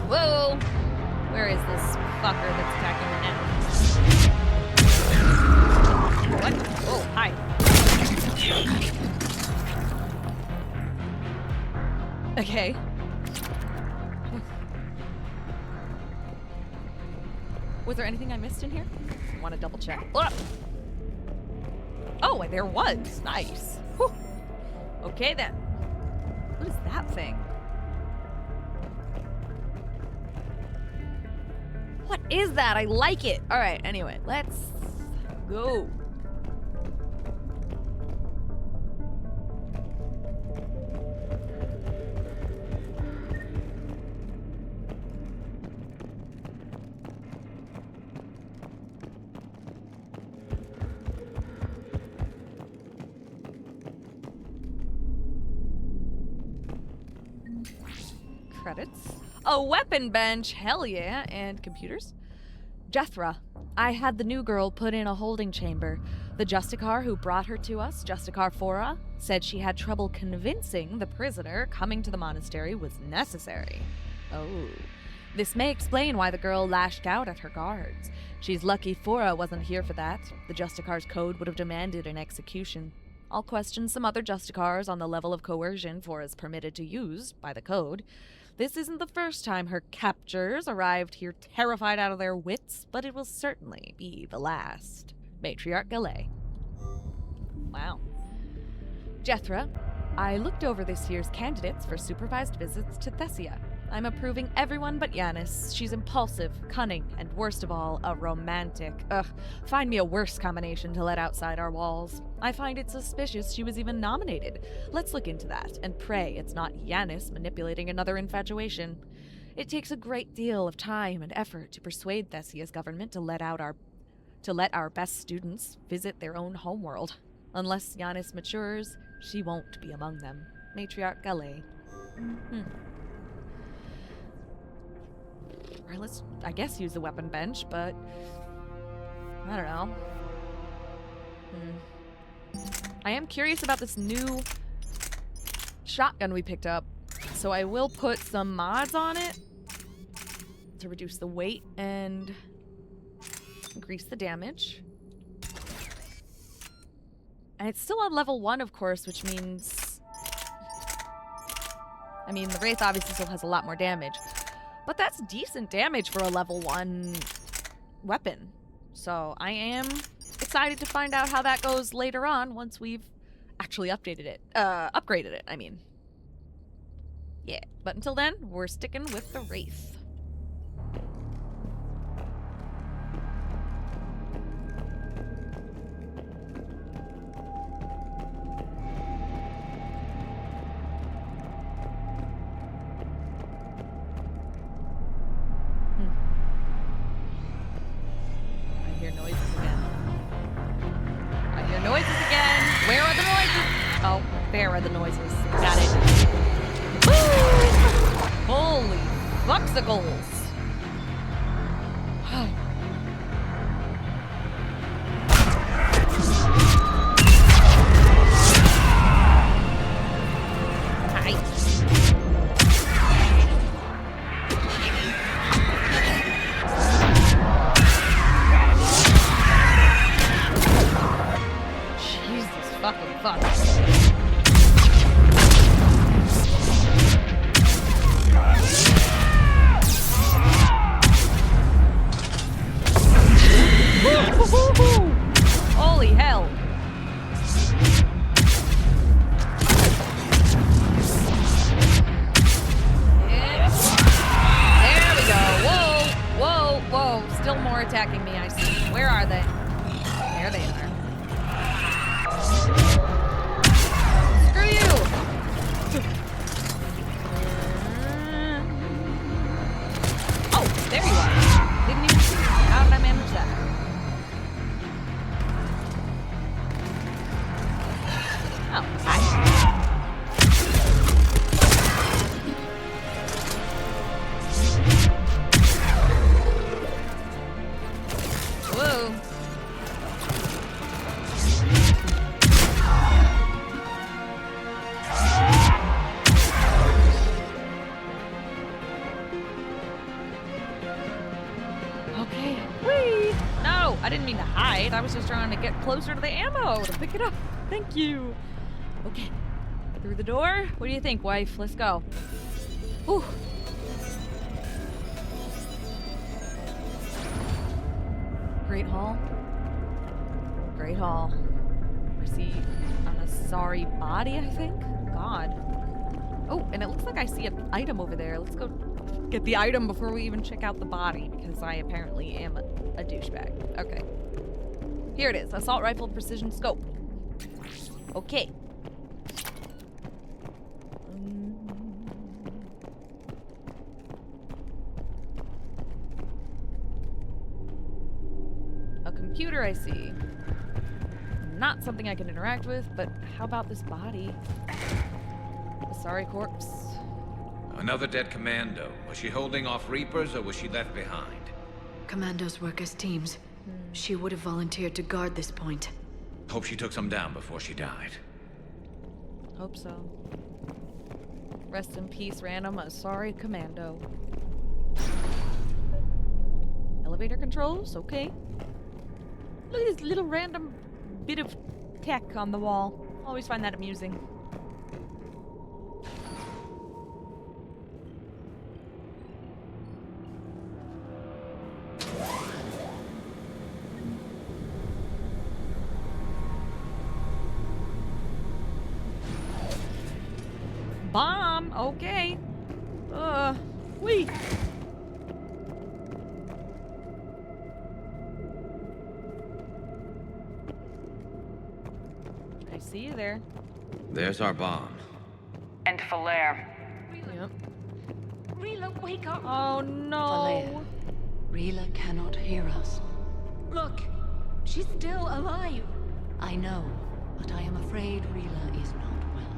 Whoa! Where is this fucker that's attacking me now? What? Oh, hi. Okay. Was there anything I missed in here? I want to double check. Ugh. Oh, there was. Nice. Whew. Okay then. What is that thing? What is that? I like it. All right, anyway, let's go. Credits. A weapon bench, hell yeah, and computers. Jethra, I had the new girl put in a holding chamber. The Justicar who brought her to us, Justicar Fora, said she had trouble convincing the prisoner coming to the monastery was necessary. Oh. This may explain why the girl lashed out at her guards. She's lucky Fora wasn't here for that. The Justicar's code would have demanded an execution. I'll question some other Justicars on the level of coercion Fora's permitted to use by the code. This isn't the first time her captors arrived here terrified out of their wits, but it will certainly be the last. Matriarch Galay. Wow. Jethra, I looked over this year's candidates for supervised visits to Thessia. I'm approving everyone but Yanis. She's impulsive, cunning, and worst of all, a romantic. Ugh, find me a worse combination to let outside our walls. I find it suspicious she was even nominated. Let's look into that, and pray it's not Yanis manipulating another infatuation. It takes a great deal of time and effort to persuade Thessia's government to let our best students visit their own homeworld. Unless Yanis matures, she won't be among them. Matriarch Galay. Alright, let's, I guess, use the weapon bench, but I don't know. I am curious about this new shotgun we picked up, so I will put some mods on it to reduce the weight and increase the damage. And it's still on level 1, of course, which means... I mean, the Wraith obviously still has a lot more damage. But that's decent damage for a level 1 weapon. So I am excited to find out how that goes later on once we've actually updated it. Upgraded it, I mean. Yeah, but until then, we're sticking with the Wraith. obstacles. Jesus fucking fuck. Holy hell. There we go. Whoa, whoa, whoa. Still more attacking me, I see. Where are they? There they are. Screw you! Oh, there you are. Didn't even see you. How did I manage that? Oh, hi. Whoa. Okay. Whee! No, I didn't mean to hide. I was just trying to get closer to the ammo to pick it up. Thank you. Okay. Through the door. What do you think, wife? Let's go. Whew. Great Hall. Great Hall. I see an Asari body, I think. God. Oh, and it looks like I see an item over there. Let's go get the item before we even check out the body, because I apparently am a douchebag. Okay. Here it is. Assault rifle precision scope. Okay. A computer, I see. Not something I can interact with, but how about this body? Asari corpse. Another dead commando. Was she holding off Reapers or was she left behind? Commandos work as teams. She would have volunteered to guard this point. Hope she took some down before she died. Hope so. Rest in peace, random Asari commando. Elevator controls, okay. Look at this little random bit of tech on the wall. Always find that amusing. Bomb, okay. Wait. I see you there. There's our bomb. And Falaire. Yep. Rila, wake up! Oh no. Rila cannot hear us. Look, she's still alive. I know, but I am afraid Rila is not well.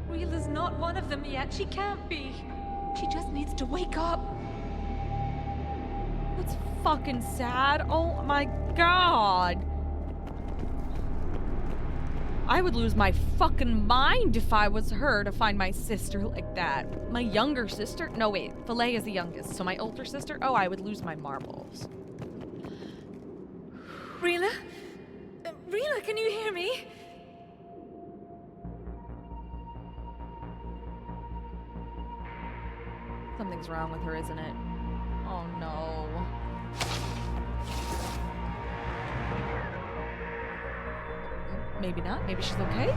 Rila's not one of them yet. She can't be. She just needs to wake up. That's fucking sad. Oh my god. I would lose my fucking mind if I was her to find my sister like that. My younger sister? No, wait. Falaire is the youngest, so my older sister? Oh, I would lose my marbles. Rila? Rila, can you hear me? Something's wrong with her, isn't it? Oh no. Maybe not. Maybe she's okay?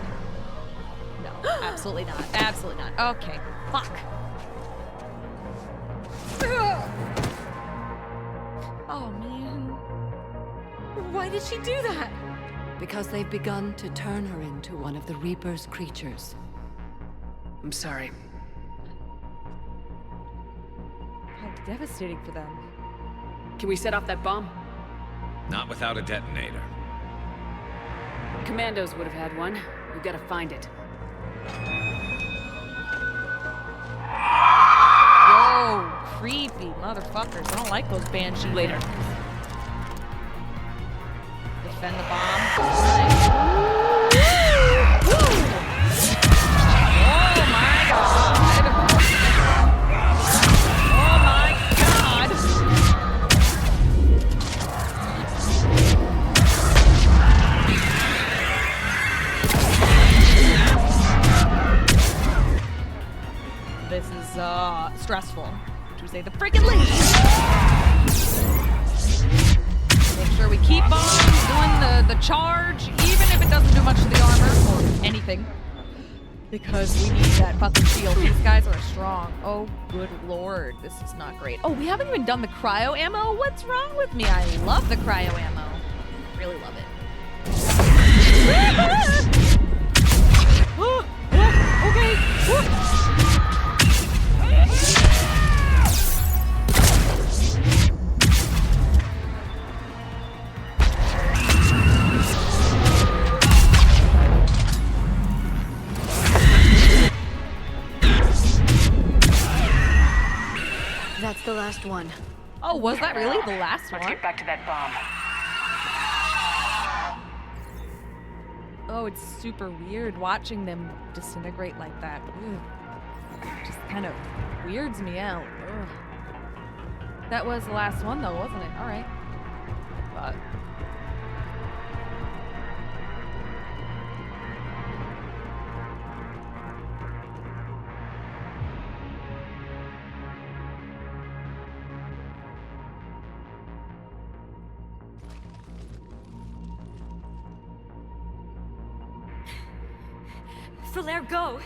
No, absolutely not. Absolutely not. Okay. Fuck. Oh man. Why did she do that? Because they've begun to turn her into one of the Reaper's creatures. I'm sorry. How devastating for them. Can we set off that bomb? Not without a detonator. Commandos would have had one. We've got to find it. Whoa, creepy. motherfuckers. I don't like those banshee. Later. Defend the bomb. Nice. Oh my god. Oh my god. This is stressful, to say the freaking least. Make sure we keep on doing the charge, even if it doesn't do much to the armor or anything. Because we need that fucking shield. These guys are strong. Oh, good lord. This is not great. Oh, we haven't even done the cryo ammo? What's wrong with me? I love the cryo ammo. Really love it. Okay. That's the last one. Oh, was that really the last Let's one? get back to that bomb. Oh, it's super weird watching them disintegrate like that. Ugh. Just kind of weirds me out. Ugh. That was the last one though, wasn't it? All right. But Falaire, go!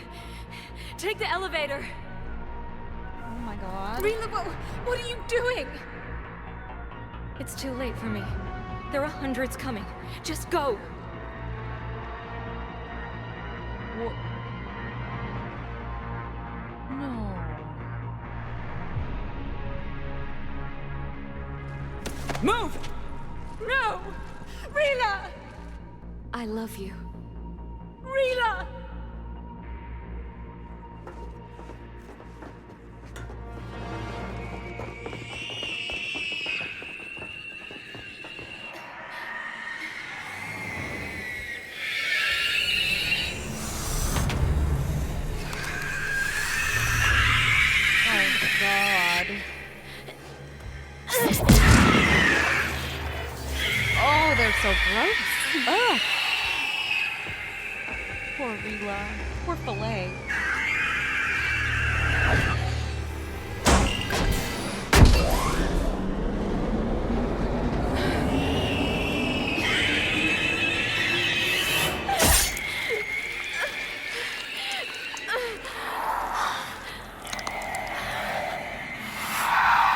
Take the elevator! oh my god. Rila, what are you doing? It's too late for me. There are hundreds coming. Just go! Wha- No. Move! No! Rila! I love you. Rila! Oh god. Oh, they're so gross. Ugh. Poor Rila. Poor Filet.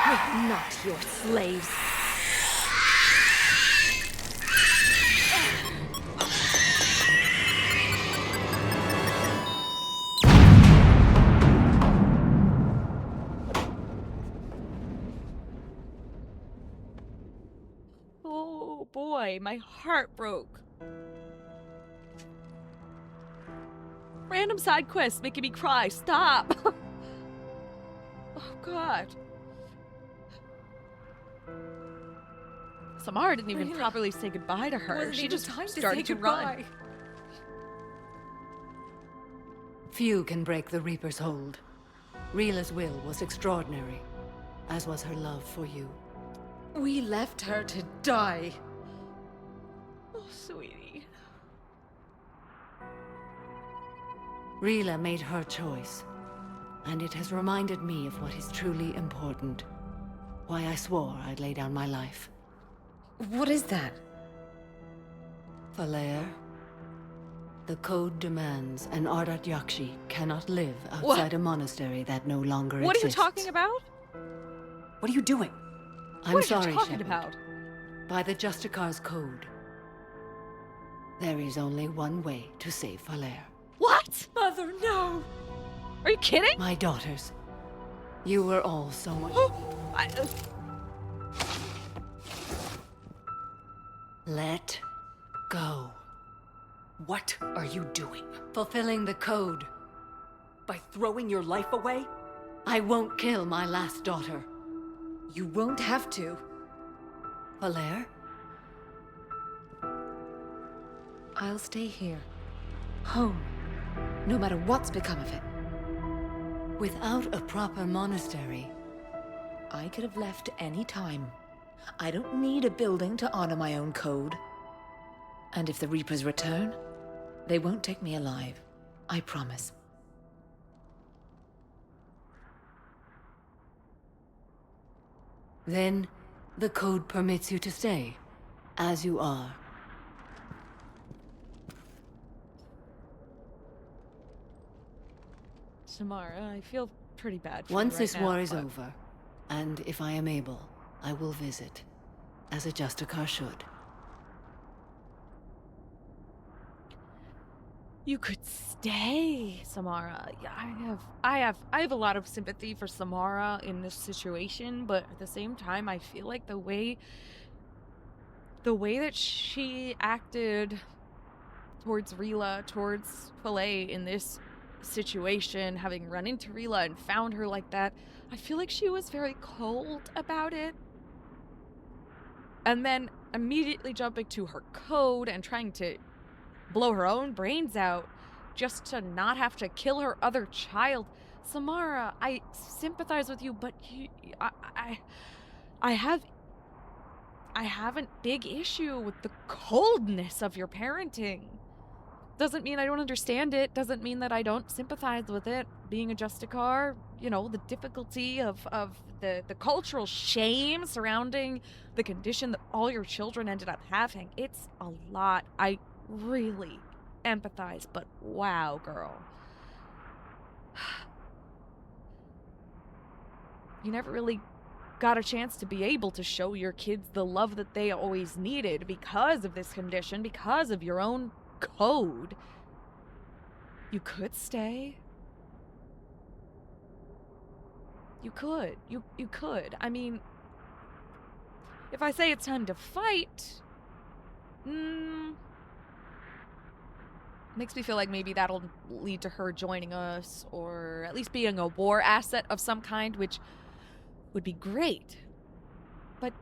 We're not your slaves. Oh boy, my heart broke. Random side quests making me cry. Stop. Oh god. Samara didn't even Rila. properly say goodbye to her. Wasn't She even just time to started say to run. goodbye. Few can break the Reaper's hold. Rila's will was extraordinary, as was her love for you. We left her to die. Oh, sweetie. Rila made her choice, and it has reminded me of what is truly important. Why I swore I'd lay down my life. What is that? Falaire, the code demands an Ardat-Yakshi cannot live outside a monastery that no longer What are you exists. talking about? What are you doing? I'm What are sorry, you talking Shepard. about? By the Justicar's code, there is only one way to save Falaire. What? Mother, no! Are you kidding? My daughters, you were all so much. I, Let go. What are you doing? Fulfilling the code. By throwing your life away? I won't kill my last daughter. You won't have to. Valere? I'll stay here. Home. No matter what's become of it. Without a proper monastery, I could have left any time. I don't need a building to honor my own code. And if the Reapers return, they won't take me alive. I promise. then the code permits you to stay, as you are. Samara, I feel pretty bad for you Once right this now, war is but over, and if I am able, I will visit, as a Justicar should. you could stay, Samara. Yeah, I have a lot of sympathy for Samara in this situation, but at the same time, I feel like the way that she acted towards Rila, towards Filet in this situation, having run into Rila and found her like that, I feel like she was very cold about it. And then immediately jumping to her code and trying to blow her own brains out just to not have to kill her other child. Samara, I sympathize with you, but I have a big issue with the coldness of your parenting. Doesn't mean I don't understand it. Doesn't mean that I don't sympathize with it. Being a Justicar, you know, the difficulty of the cultural shame surrounding the condition that all your children ended up having. It's a lot. I really empathize, but wow, girl. You never really got a chance to be able to show your kids the love that they always needed because of this condition, because of your own code. You could stay. You could. You could. I mean, if I say it's time to fight, makes me feel like maybe that'll lead to her joining us, or at least being a war asset of some kind, which would be great. But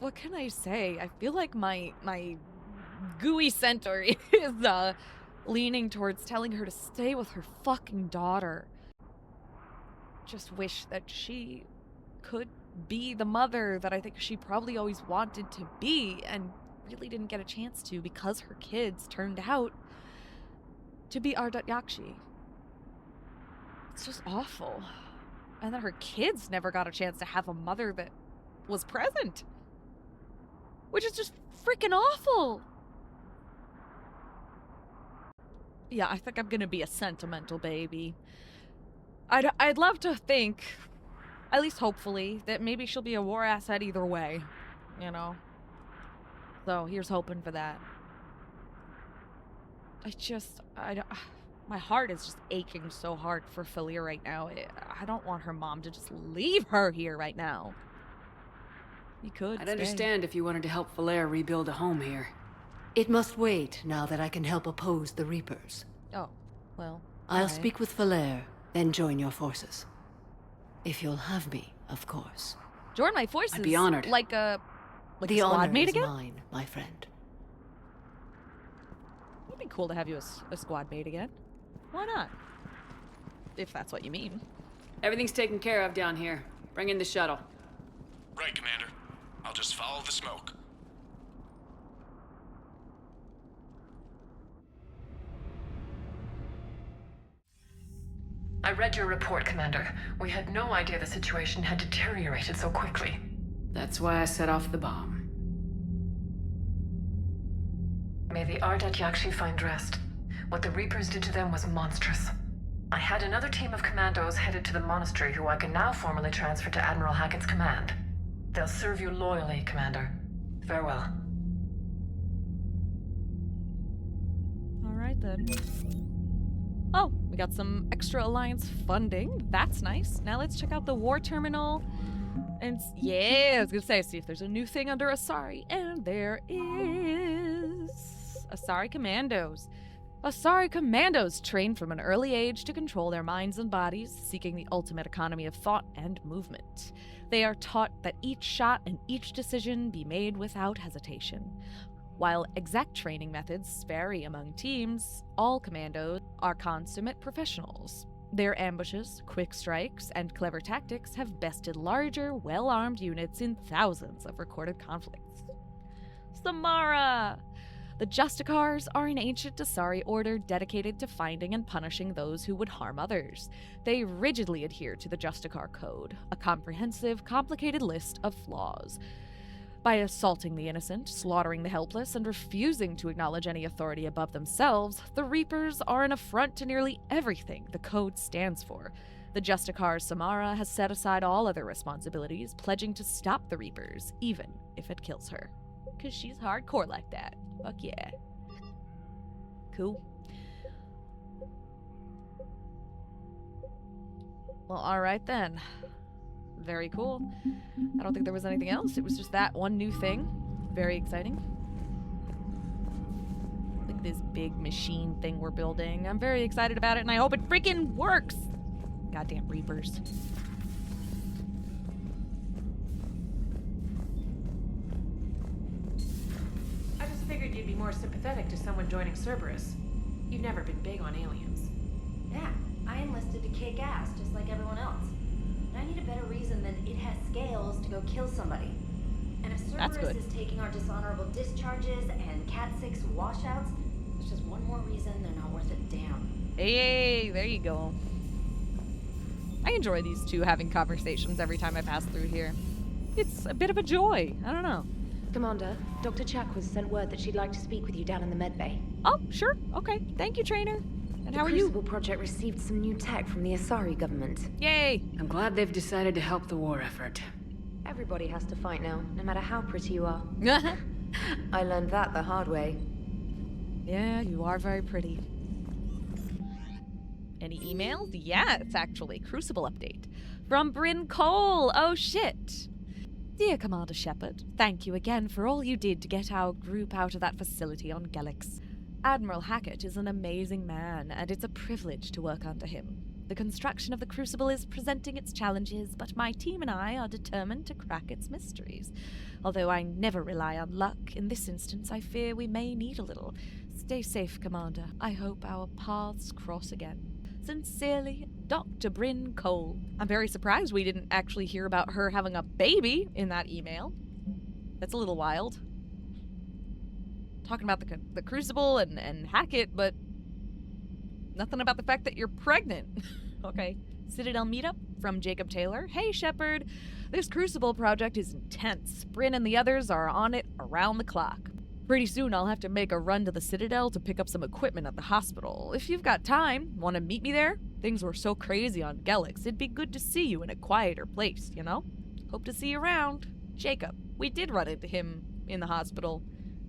what can I say? I feel like my gooey center is leaning towards telling her to stay with her fucking daughter. Just wish that she could be the mother that I think she probably always wanted to be and really didn't get a chance to because her kids turned out to be Ardat-Yakshi. It's just awful. And that her kids never got a chance to have a mother that was present. Which is just freaking awful. Yeah, I think I'm gonna be a sentimental baby. I'd love to think, at least hopefully, that maybe she'll be a war asset either way, you know? So here's hoping for that. My heart is just aching so hard for Philia right now. I don't want her mom to just leave her here right now. You could I'd stay. understand if you wanted to help Valere rebuild a home here. It must wait now that I can help oppose the Reapers. Oh, well. I'll alright. speak with Valere, then join your forces. If you'll have me, of course. Join my forces. I'd be honored. Like a The squad honor mate is again? mine, my friend. It'd be cool to have you as a squad mate again. Why not? If that's what you mean. Everything's taken care of down here. Bring in the shuttle. Right, Commander. I'll just follow the smoke. I read your report, Commander. We had no idea the situation had deteriorated so quickly. That's why I set off the bomb. May the Ardat-Yakshi find rest. What the Reapers did to them was monstrous. I had another team of commandos headed to the monastery who I can now formally transfer to Admiral Hackett's command. They'll serve you loyally, Commander. Farewell. Alright then. Oh, we got some extra Alliance funding. That's nice. Now let's check out the war terminal. And yeah, I was gonna say, see if there's a new thing under Asari. And there is Asari Commandos. Asari commandos train from an early age to control their minds and bodies, seeking the ultimate economy of thought and movement. They are taught that each shot and each decision be made without hesitation. While exact training methods vary among teams, all commandos are consummate professionals. Their ambushes, quick strikes, and clever tactics have bested larger, well-armed units in thousands of recorded conflicts. Samara! The Justicars are an ancient Asari order dedicated to finding and punishing those who would harm others. They rigidly adhere to the Justicar Code, a comprehensive, complicated list of flaws. By assaulting the innocent, slaughtering the helpless, and refusing to acknowledge any authority above themselves, the Reapers are an affront to nearly everything the Code stands for. The Justicar Samara has set aside all other responsibilities, pledging to stop the Reapers, even if it kills her. 'Cause she's hardcore like that. Fuck yeah. Cool. Well, alright then. Very cool. I don't think there was anything else. It was just that one new thing. Very exciting. Look at this big machine thing we're building. I'm very excited about it, and I hope it freaking works! Goddamn Reapers. I just figured you'd be more sympathetic to someone joining Cerberus. You've never been big on aliens. Yeah, I enlisted to kick ass just like everyone else. But I need a better reason than it has scales to go kill somebody. And if Cerberus is taking our dishonorable discharges and Cat 6 washouts, it's just one more reason they're not worth a damn. Hey, there you go. I enjoy these two having conversations every time I pass through here. It's a bit of a joy. I don't know. Commander, Dr. Chakwas sent word that she'd like to speak with you down in the med bay. Oh, sure. Okay. Thank you, Trainer. And how are you? The Crucible Project received some new tech from the Asari government. Yay! I'm glad they've decided to help the war effort. Everybody has to fight now, no matter how pretty you are. I learned that the hard way. Yeah, you are very pretty. Any emails? Yeah, it's actually Crucible update. From Bryn Cole! Oh shit! Dear Commander Shepard, thank you again for all you did to get our group out of that facility on Gelix. Admiral Hackett is an amazing man, and it's a privilege to work under him. The construction of the Crucible is presenting its challenges, but my team and I are determined to crack its mysteries. Although I never rely on luck, in this instance I fear we may need a little. Stay safe, Commander. I hope our paths cross again. Sincerely, Dr. Bryn Cole. I'm very surprised we didn't actually hear about her having a baby in that email. That's a little wild. Talking about the Crucible and Hackett, but nothing about the fact that you're pregnant. Okay. Citadel meetup from Jacob Taylor. Hey, Shepard. This Crucible project is intense. Bryn and the others are on it around the clock. Pretty soon I'll have to make a run to the Citadel to pick up some equipment at the hospital. If you've got time, want to meet me there? Things were so crazy on Gelix. It'd be good to see you in a quieter place, you know? Hope to see you around. Jacob. We did run into him in the hospital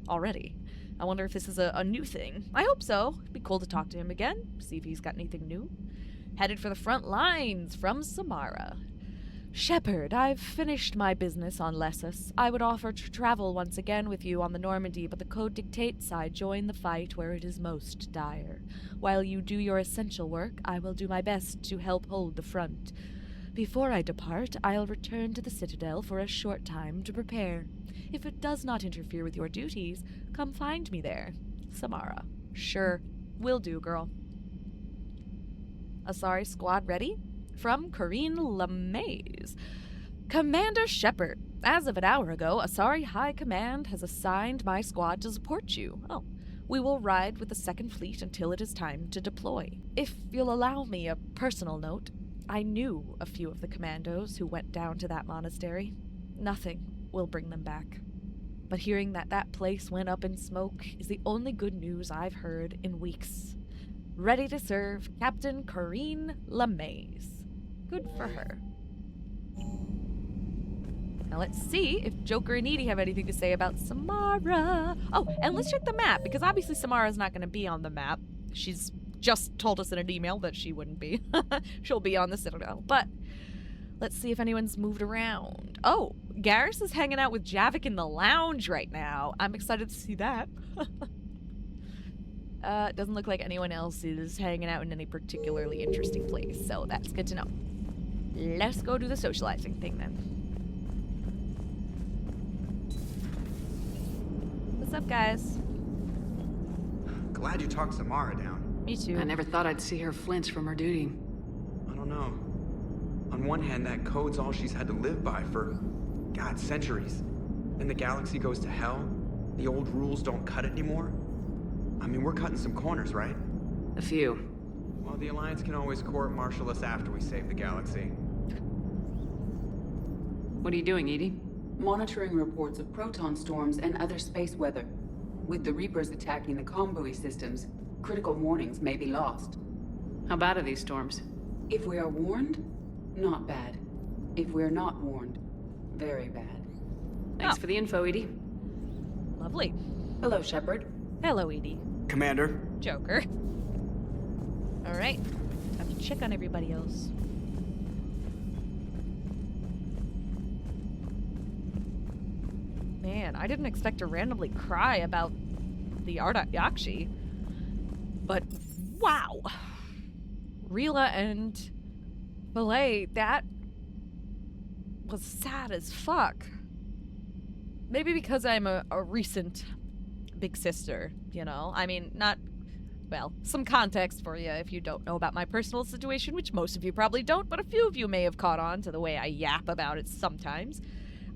already. I wonder if this is a new thing. I hope so. It'd be cool to talk to him again, see if he's got anything new. Headed for the front lines from Samara. Shepard, I've finished my business on Lesuss. I would offer to travel once again with you on the Normandy, but the code dictates I join the fight where it is most dire. While you do your essential work, I will do my best to help hold the front. Before I depart, I'll return to the Citadel for a short time to prepare. If it does not interfere with your duties, come find me there. Samara. Sure. Will do, girl. Asari squad ready? From Corinne LeMays. Commander Shepard, as of an hour ago, Asari High Command has assigned my squad to support you. Oh, we will ride with the Second Fleet until it is time to deploy. If you'll allow me a personal note, I knew a few of the commandos who went down to that monastery. Nothing will bring them back. But hearing that that place went up in smoke is the only good news I've heard in weeks. Ready to serve, Captain Corinne LeMays. Good for her. Now let's see if Joker and Edie have anything to say about Samara. Oh, and let's check the map, because obviously Samara's not going to be on the map. She's just told us in an email that she wouldn't be. She'll be on the Citadel. But let's see if anyone's moved around. Oh, Garrus is hanging out with Javik in the lounge right now. I'm excited to see that. Doesn't look like anyone else is hanging out in any particularly interesting place, so that's good to know. Let's go do the socializing thing then. What's up, guys? Glad you talked Samara down. Me too. I never thought I'd see her flinch from her duty. I don't know. On one hand, that code's all she's had to live by for, God, centuries. Then the galaxy goes to hell. The old rules don't cut it anymore. I mean, we're cutting some corners, right? A few. Well, the Alliance can always court-martial us after we save the galaxy. What are you doing, Edie? Monitoring reports of proton storms and other space weather. With the Reapers attacking the comm buoy systems, critical warnings may be lost. How bad are these storms? If we are warned, not bad. If we're not warned, very bad. Thanks for the info, Edie. Lovely. Hello, Shepard. Hello, Edie. Commander. Joker. Alright. Time to check on everybody else. Man, I didn't expect to randomly cry about the Ardat-Yakshi. But, wow! Rila and Valet, that was sad as fuck. Maybe because I'm a recent big sister, you know? I mean, not... Well, some context for you if you don't know about my personal situation, which most of you probably don't, but a few of you may have caught on to the way I yap about it sometimes.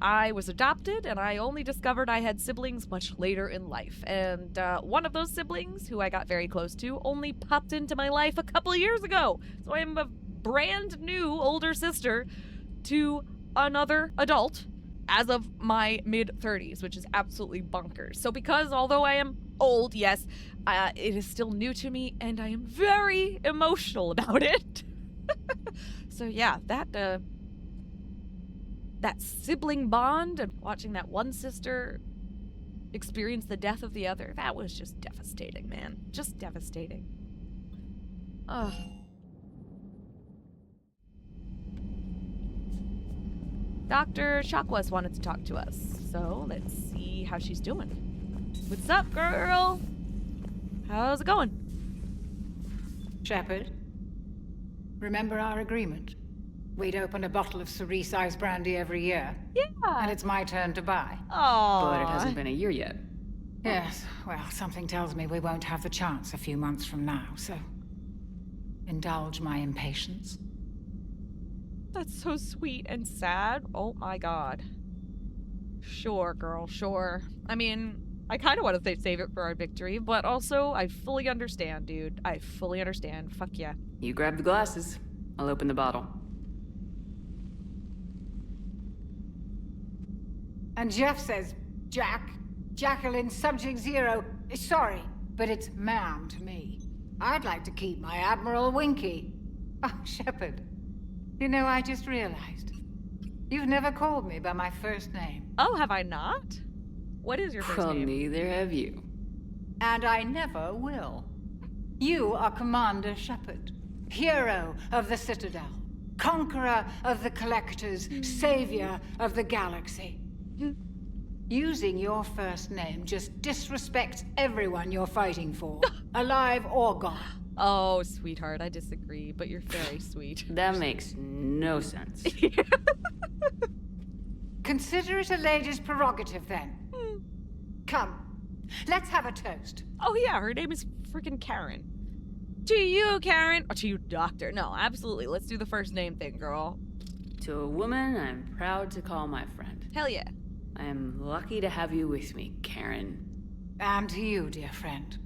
I was adopted, and I only discovered I had siblings much later in life. And one of those siblings, who I got very close to, only popped into my life a couple years ago. So I'm a brand new older sister to another adult as of my mid-30s, which is absolutely bonkers. So because, although I am old, yes, it is still new to me, and I am very emotional about it. So yeah, that sibling bond and watching that one sister experience the death of the other, that was just devastating, man. Just devastating. Ugh. Dr. Chakwas wanted to talk to us, so let's see how she's doing. What's up, girl? How's it going? Shepard, remember our agreement? We'd open a bottle of cerise ice brandy every year. Yeah. And it's my turn to buy. Oh. But it hasn't been a year yet. Yes, well, something tells me we won't have the chance a few months from now, so... indulge my impatience. That's so sweet and sad. Oh my god. Sure, girl, sure. I mean, I kind of want to save it for our victory, but also, I fully understand, dude. I fully understand. Fuck yeah. You grab the glasses. I'll open the bottle. And Jeff says, Jacqueline, Subject Zero, sorry, but it's ma'am to me. I'd like to keep my Admiral Winky. Oh, Shepard, you know, I just realized. You've never called me by my first name. Oh, have I not? What is your first Well, name? neither have you. And I never will. You are Commander Shepard, hero of the Citadel, conqueror of the Collectors, savior of the galaxy. Using your first name just disrespects everyone you're fighting for, alive or gone. Oh, sweetheart, I disagree, but you're very sweet. That makes no sense. Consider it a lady's prerogative, then. Come, let's have a toast. Oh yeah, her name is freaking Karen. To you, Karen. Or to you, Doctor. No, absolutely. Let's do the first name thing, girl. To a woman I'm proud to call my friend. Hell yeah. I am lucky to have you with me, Karen. And to you, dear friend.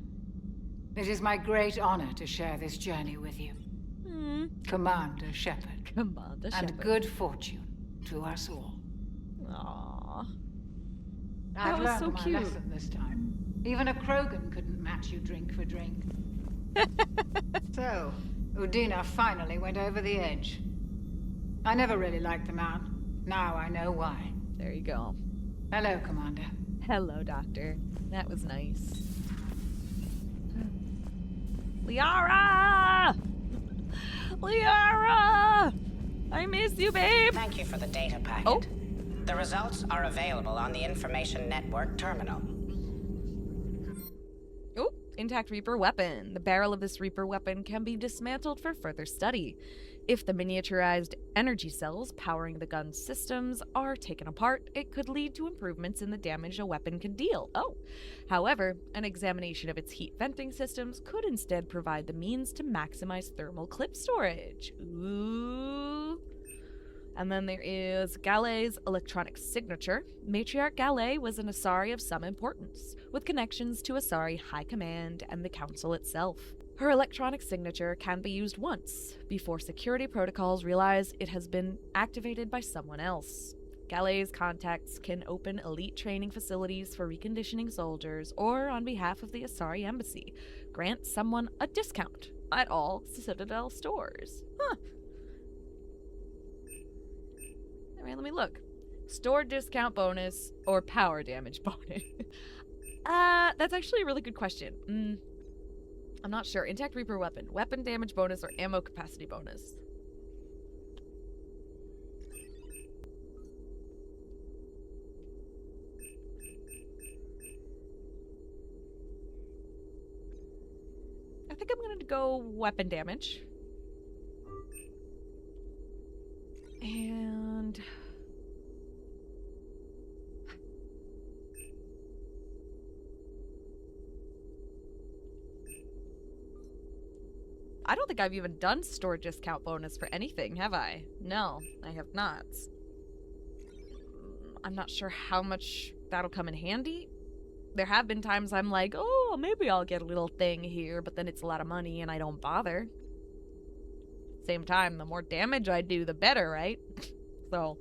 It is my great honor to share this journey with you. Commander Shepard. Commander Shepard. And good fortune to us all. Aww. I've was learned so my cute. lesson this time. Even a Krogan couldn't match you drink for drink. So, Udina finally went over the edge. I never really liked the man. Now I know why. There you go. Hello, Commander. Hello, Doctor. That was nice. Liara! Liara! I miss you, babe! Thank you for the data packet. Oh. The results are available on the Information Network terminal. Oh, Intact Reaper weapon. The barrel of this Reaper weapon can be dismantled for further study. If the miniaturized energy cells powering the gun's systems are taken apart, it could lead to improvements in the damage a weapon can deal. Oh. However, an examination of its heat venting systems could instead provide the means to maximize thermal clip storage. Ooh. And then there is Galei's electronic signature. Matriarch Galei was an Asari of some importance, with connections to Asari High Command and the Council itself. Her electronic signature can be used once, before security protocols realize it has been activated by someone else. Galei's contacts can open elite training facilities for reconditioning soldiers, or on behalf of the Asari Embassy, grant someone a discount at all Citadel stores. Huh. Alright, let me look. Store discount bonus or power damage bonus? That's actually a really good question. I'm not sure. Intact Reaper weapon. Weapon damage bonus or ammo capacity bonus? I think I'm going to go weapon damage. And I don't think I've even done store discount bonus for anything, have I? No, I have not. I'm not sure how much that'll come in handy. There have been times I'm like, oh, maybe I'll get a little thing here, but then it's a lot of money and I don't bother. Same time, the more damage I do, the better, right? So,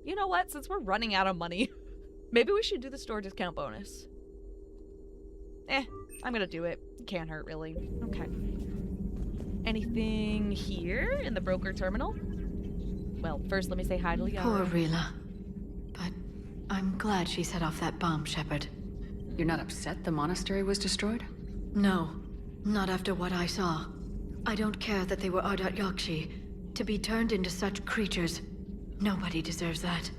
You know what? Since we're running out of money, maybe we should do the store discount bonus. I'm gonna do it. Can't hurt, really. Okay. Anything here in the broker terminal? Well, first let me say hi to Liara. Poor Rila. But I'm glad she set off that bomb, Shepard. You're not upset the monastery was destroyed? No, not after what I saw. I don't care that they were Ardat-Yakshi. To be turned into such creatures, nobody deserves that.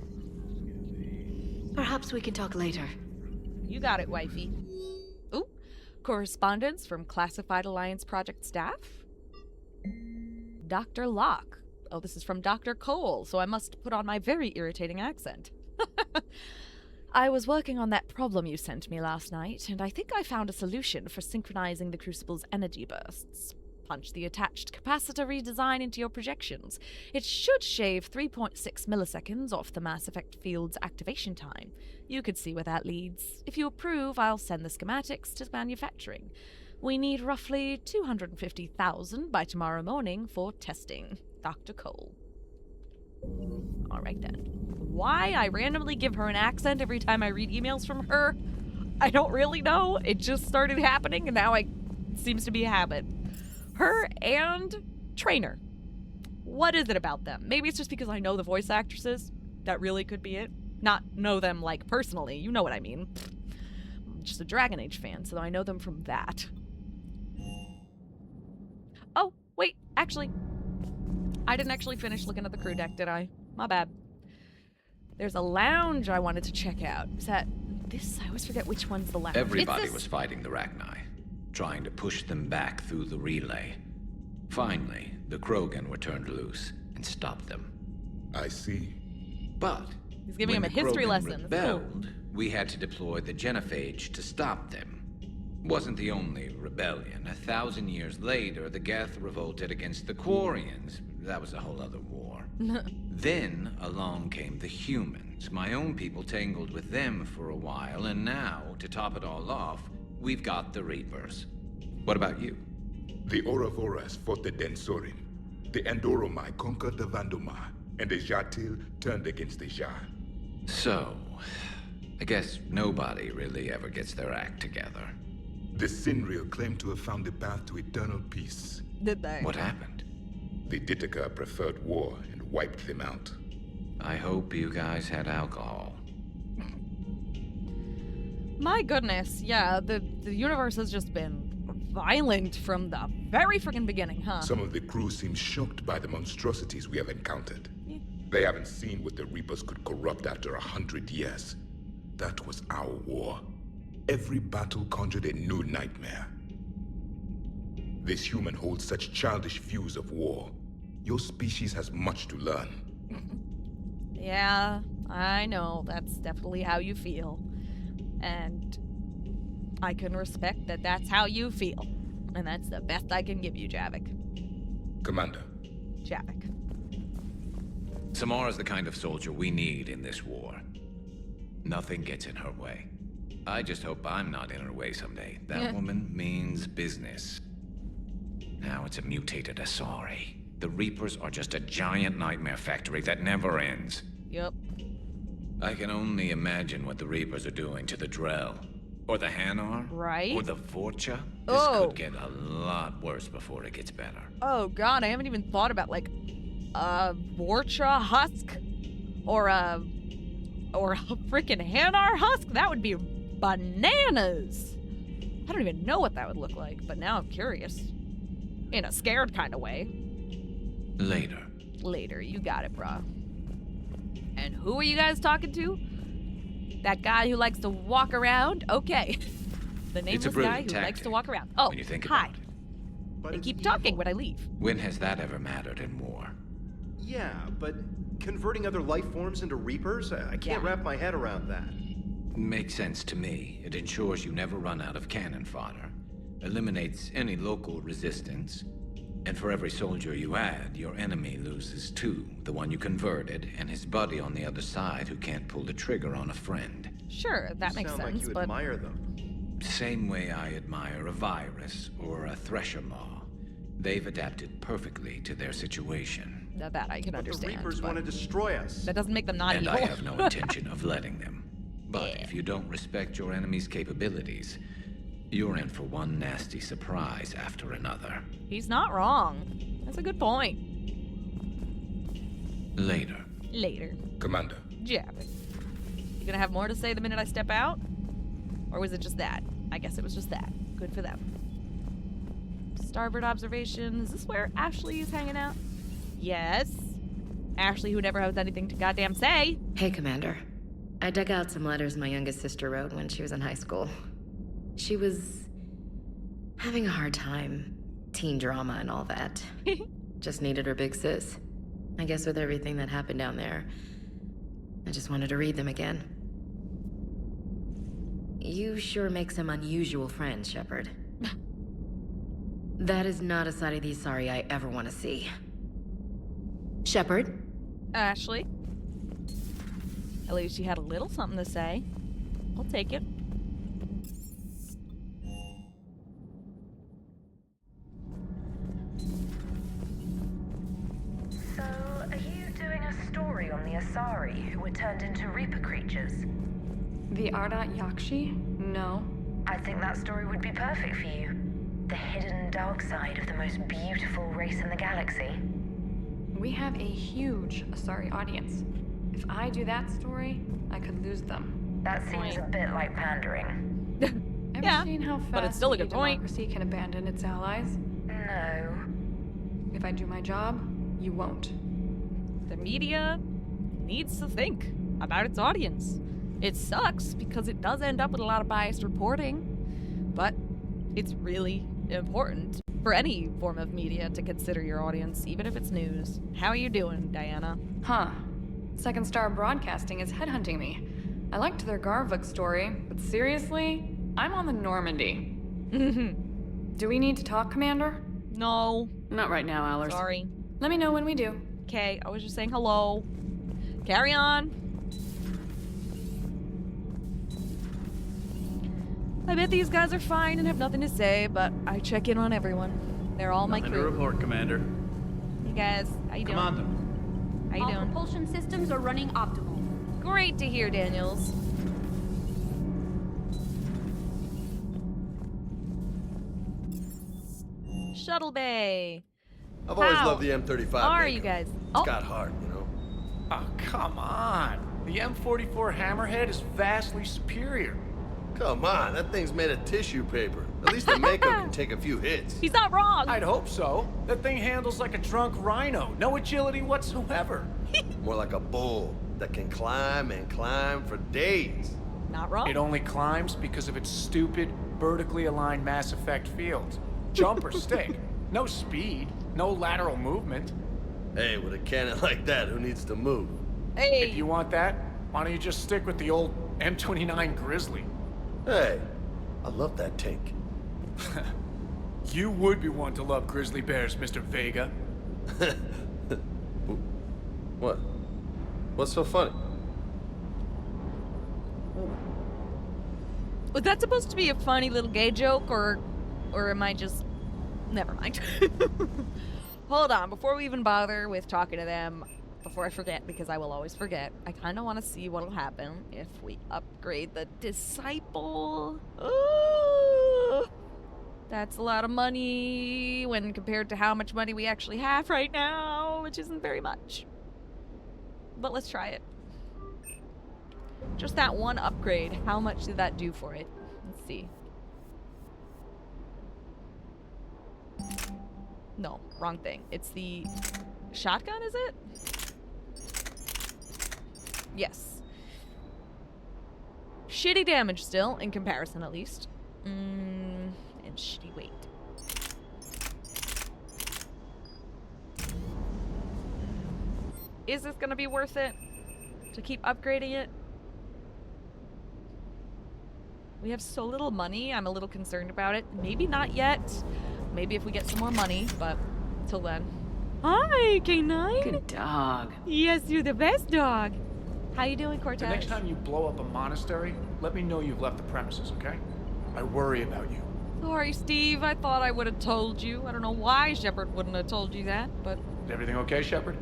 Perhaps we can talk later. You got it, wifey. Ooh, correspondence from Classified Alliance Project staff? Dr. Locke. Oh, this is from Dr. Cole, so I must put on my very irritating accent. I was working on that problem you sent me last night, and I think I found a solution for synchronizing the Crucible's energy bursts. Punch the attached capacitor redesign into your projections. It should shave 3.6 milliseconds off the Mass Effect field's activation time. You could see where that leads. If you approve, I'll send the schematics to manufacturing. We need roughly 250,000 by tomorrow morning for testing. Dr. Cole. Alright then. Why I randomly give her an accent every time I read emails from her, I don't really know. It just started happening and now it seems to be a habit. Her and Trainer. What is it about them? Maybe it's just because I know the voice actresses. That really could be it. Not know them, like, personally. You know what I mean. I'm just a Dragon Age fan, so I know them from that. Oh, wait, actually. I didn't actually finish looking at the crew deck, did I? My bad. There's a lounge I wanted to check out. Is that this? I always forget which one's the lounge. Everybody was fighting the Rachni, trying to push them back through the relay. Finally, the Krogan were turned loose and stopped them. I see. But he's giving him a the history Krogan lesson. rebelled, we had to deploy the genophage to stop them. Wasn't the only rebellion. 1,000 years later, the Geth revolted against the Quarians. That was a whole other war. Then along came the humans. My own people tangled with them for a while, and now, to top it all off, we've got the Reapers. What about you? The Ouroboros fought the Densorim. The Andoromai conquered the Vandomai, and the Jatil turned against the Jah. So, I guess nobody really ever gets their act together. The Sinriel claimed to have found the path to eternal peace. Did they? What happened? The Ditaka preferred war and wiped them out. I hope you guys had alcohol. My goodness, yeah, the universe has just been violent from the very freaking beginning, huh? Some of the crew seem shocked by the monstrosities we have encountered. They haven't seen what the Reapers could corrupt after 100 years. That was our war. Every battle conjured a new nightmare. This human holds such childish views of war. Your species has much to learn. Yeah, I know. That's definitely how you feel. And I can respect that that's how you feel. And that's the best I can give you, Javik. Commander. Javik. Samara's the kind of soldier we need in this war. Nothing gets in her way. I just hope I'm not in her way someday. That woman means business. Now it's a mutated Asari. The Reapers are just a giant nightmare factory that never ends. Yep. I can only imagine what the Reapers are doing to the Drell. Or the Hanar. Right. Or the Vorcha. This could get a lot worse before it gets better. Oh god, I haven't even thought about, like, a Vorcha husk? Or a freaking Hanar husk? That would be bananas! I don't even know what that would look like, but now I'm curious. In a scared kind of way. Later. Later, you got it, bruh. And who are you guys talking to? That guy who likes to walk around? Okay. The nameless guy who likes to walk around. Oh, when you think hi. about it. But And keep talking when I leave. When has that ever mattered in war? Yeah, but converting other life forms into Reapers? I can't wrap my head around that. Makes sense to me. It ensures you never run out of cannon fodder. Eliminates any local resistance. And for every soldier you add, your enemy loses two. The one you converted, and his buddy on the other side who can't pull the trigger on a friend. Sure, that makes Sound sense, like you but... admire them. Same way I admire a virus or a thresher maw. They've adapted perfectly to their situation. Now that I can But understand. the Reapers but want to destroy us. that doesn't make them not And evil. I have no intention of letting them. But if you don't respect your enemy's capabilities, you're in for one nasty surprise after another. He's not wrong. That's a good point. Later. Later. Commander. Javik. You gonna have more to say the minute I step out? Or was it just that? I guess it was just that. Good for them. Starboard observation. Is this where Ashley is hanging out? Yes. Ashley, who never has anything to goddamn say. Hey, Commander. I dug out some letters my youngest sister wrote when she was in high school. She was having a hard time. Teen drama and all that. Just needed her big sis. I guess with everything that happened down there, I just wanted to read them again. You sure make some unusual friends, Shepard. That is not a side of the Asari I ever want to see. Shepard? Ashley. At least she had a little something to say. I'll take it. So, are you doing a story on the Asari who were turned into Reaper creatures? The Ardat-Yakshi? No. I think that story would be perfect for you. The hidden dark side of the most beautiful race in the galaxy. We have a huge Asari audience. If I do that story, I could lose them. That seems a bit like pandering. Ever seen how fast but it's still a good point. democracy can abandon its allies? No. If I do my job, you won't. The media needs to think about its audience. It sucks because it does end up with a lot of biased reporting, but it's really important for any form of media to consider your audience, even if it's news. How are you doing, Diana? Huh. Second Star Broadcasting is headhunting me. I liked their Garvuk story, but seriously, I'm on the Normandy. Do we need to talk, Commander? No. Not right now, Allers. Sorry. Let me know when we do. Okay, I was just saying hello. Carry on. I bet these guys are fine and have nothing to say, but I check in on everyone. They're all my Nothing crew. to report, Commander. Hey guys, how you doing? Commander. How you All doing? propulsion systems are running optimal. Great to hear, Daniels. Shuttle Bay. I've always How loved the M35. How are Mako. you guys? It's got heart, you know? Oh, come on. The M44 Hammerhead is vastly superior. Come on, that thing's made of tissue paper. At least the Mako can take a few hits. He's not wrong. I'd hope so. That thing handles like a drunk rhino. No agility whatsoever. More like a bull that can climb and climb for days. Not wrong. It only climbs because of its stupid, vertically aligned Mass Effect fields. Jump or stick. No speed. No lateral movement. Hey, with a cannon like that, who needs to move? Hey. If you want that, why don't you just stick with the old M29 Grizzly? Hey, I love that tank. You would be one to love grizzly bears, Mr. Vega. What? What's so funny? Was that supposed to be a funny little gay joke, or am I just... Never mind. Hold on, before we even bother with talking to them, before I forget, because I will always forget, I kind of want to see what'll happen if we upgrade the Disciple. Ooh, that's a lot of money when compared to how much money we actually have right now, which isn't very much. But let's try it. Just that one upgrade, how much did that do for it? Let's see. No, wrong thing. It's the shotgun, is it? Yes. Shitty damage still, in comparison at least. And shitty weight. Is this gonna be worth it? To keep upgrading it? We have so little money, I'm a little concerned about it. Maybe not yet. Maybe if we get some more money, but till then. Hi, K9! Good dog. Yes, you're the best dog. How you doing, Cortez? The next time you blow up a monastery, let me know you've left the premises, okay? I worry about you. Sorry, Steve. I thought I would have told you. I don't know why Shepard wouldn't have told you that, but... Is everything okay, Shepard?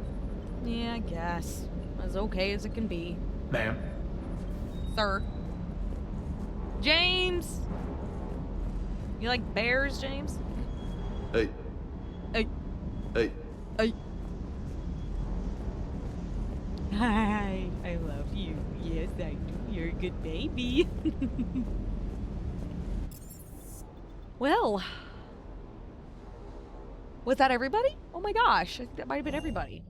Yeah, I guess. As okay as it can be. Ma'am? Sir. James! You like bears, James? Hey. Hey. Hey. Hey. Hi, I love you. Yes, I do. You're a good baby. Well. Was that everybody? Oh my gosh, I think that might have been everybody.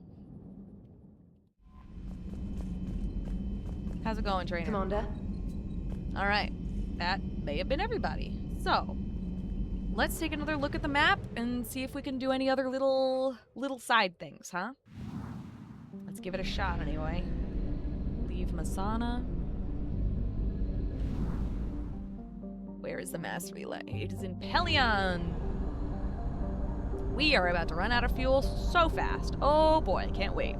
How's it going, trainer? Commander. Alright, that may have been everybody. So, let's take another look at the map and see if we can do any other little side things, huh? Let's give it a shot anyway. Leave Masana. Where is the mass relay? It is in Pelion. We are about to run out of fuel so fast. Oh boy, can't wait.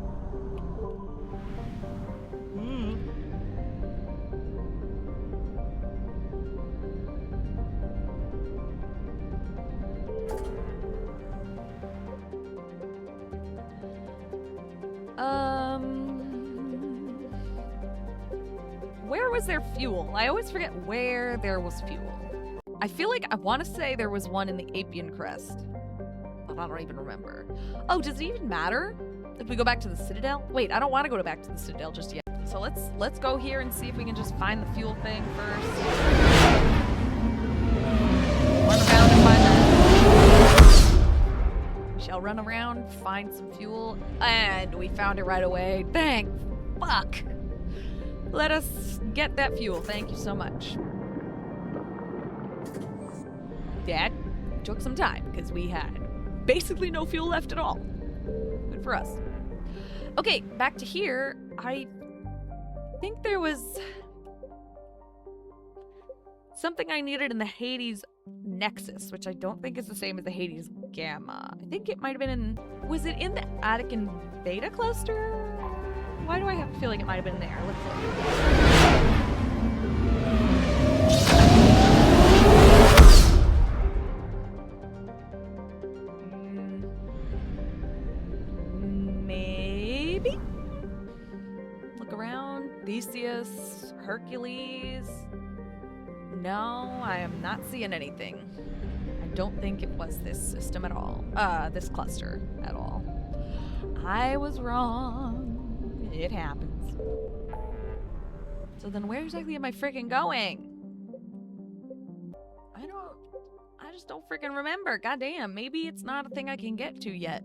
Where was there fuel? I always forget where there was fuel. I feel like I want to say there was one in the Apian Crest, but I don't even remember. Oh, does it even matter if we go back to the Citadel? Wait, I don't want to go back to the Citadel just yet. So let's go here and see if we can just find the fuel thing first. Run around and find that. We shall run around, find some fuel, and we found it right away. Thank fuck. Let us get that fuel. Thank you so much. That took some time because we had basically no fuel left at all. Good for us. Okay, back to here. I think there was something I needed in the Hades Nexus, which I don't think is the same as the Hades Gamma. I think it might have been in... Was it in the Attican Beta cluster? Why do I have a feeling it might have been there? Let's look. Maybe? Look around. Theseus, Hercules. No, I am not seeing anything. I don't think it was this system at all. This cluster at all. I was wrong. It happens. So then where exactly am I freaking going? just don't freaking remember. Goddamn, maybe it's not a thing I can get to yet.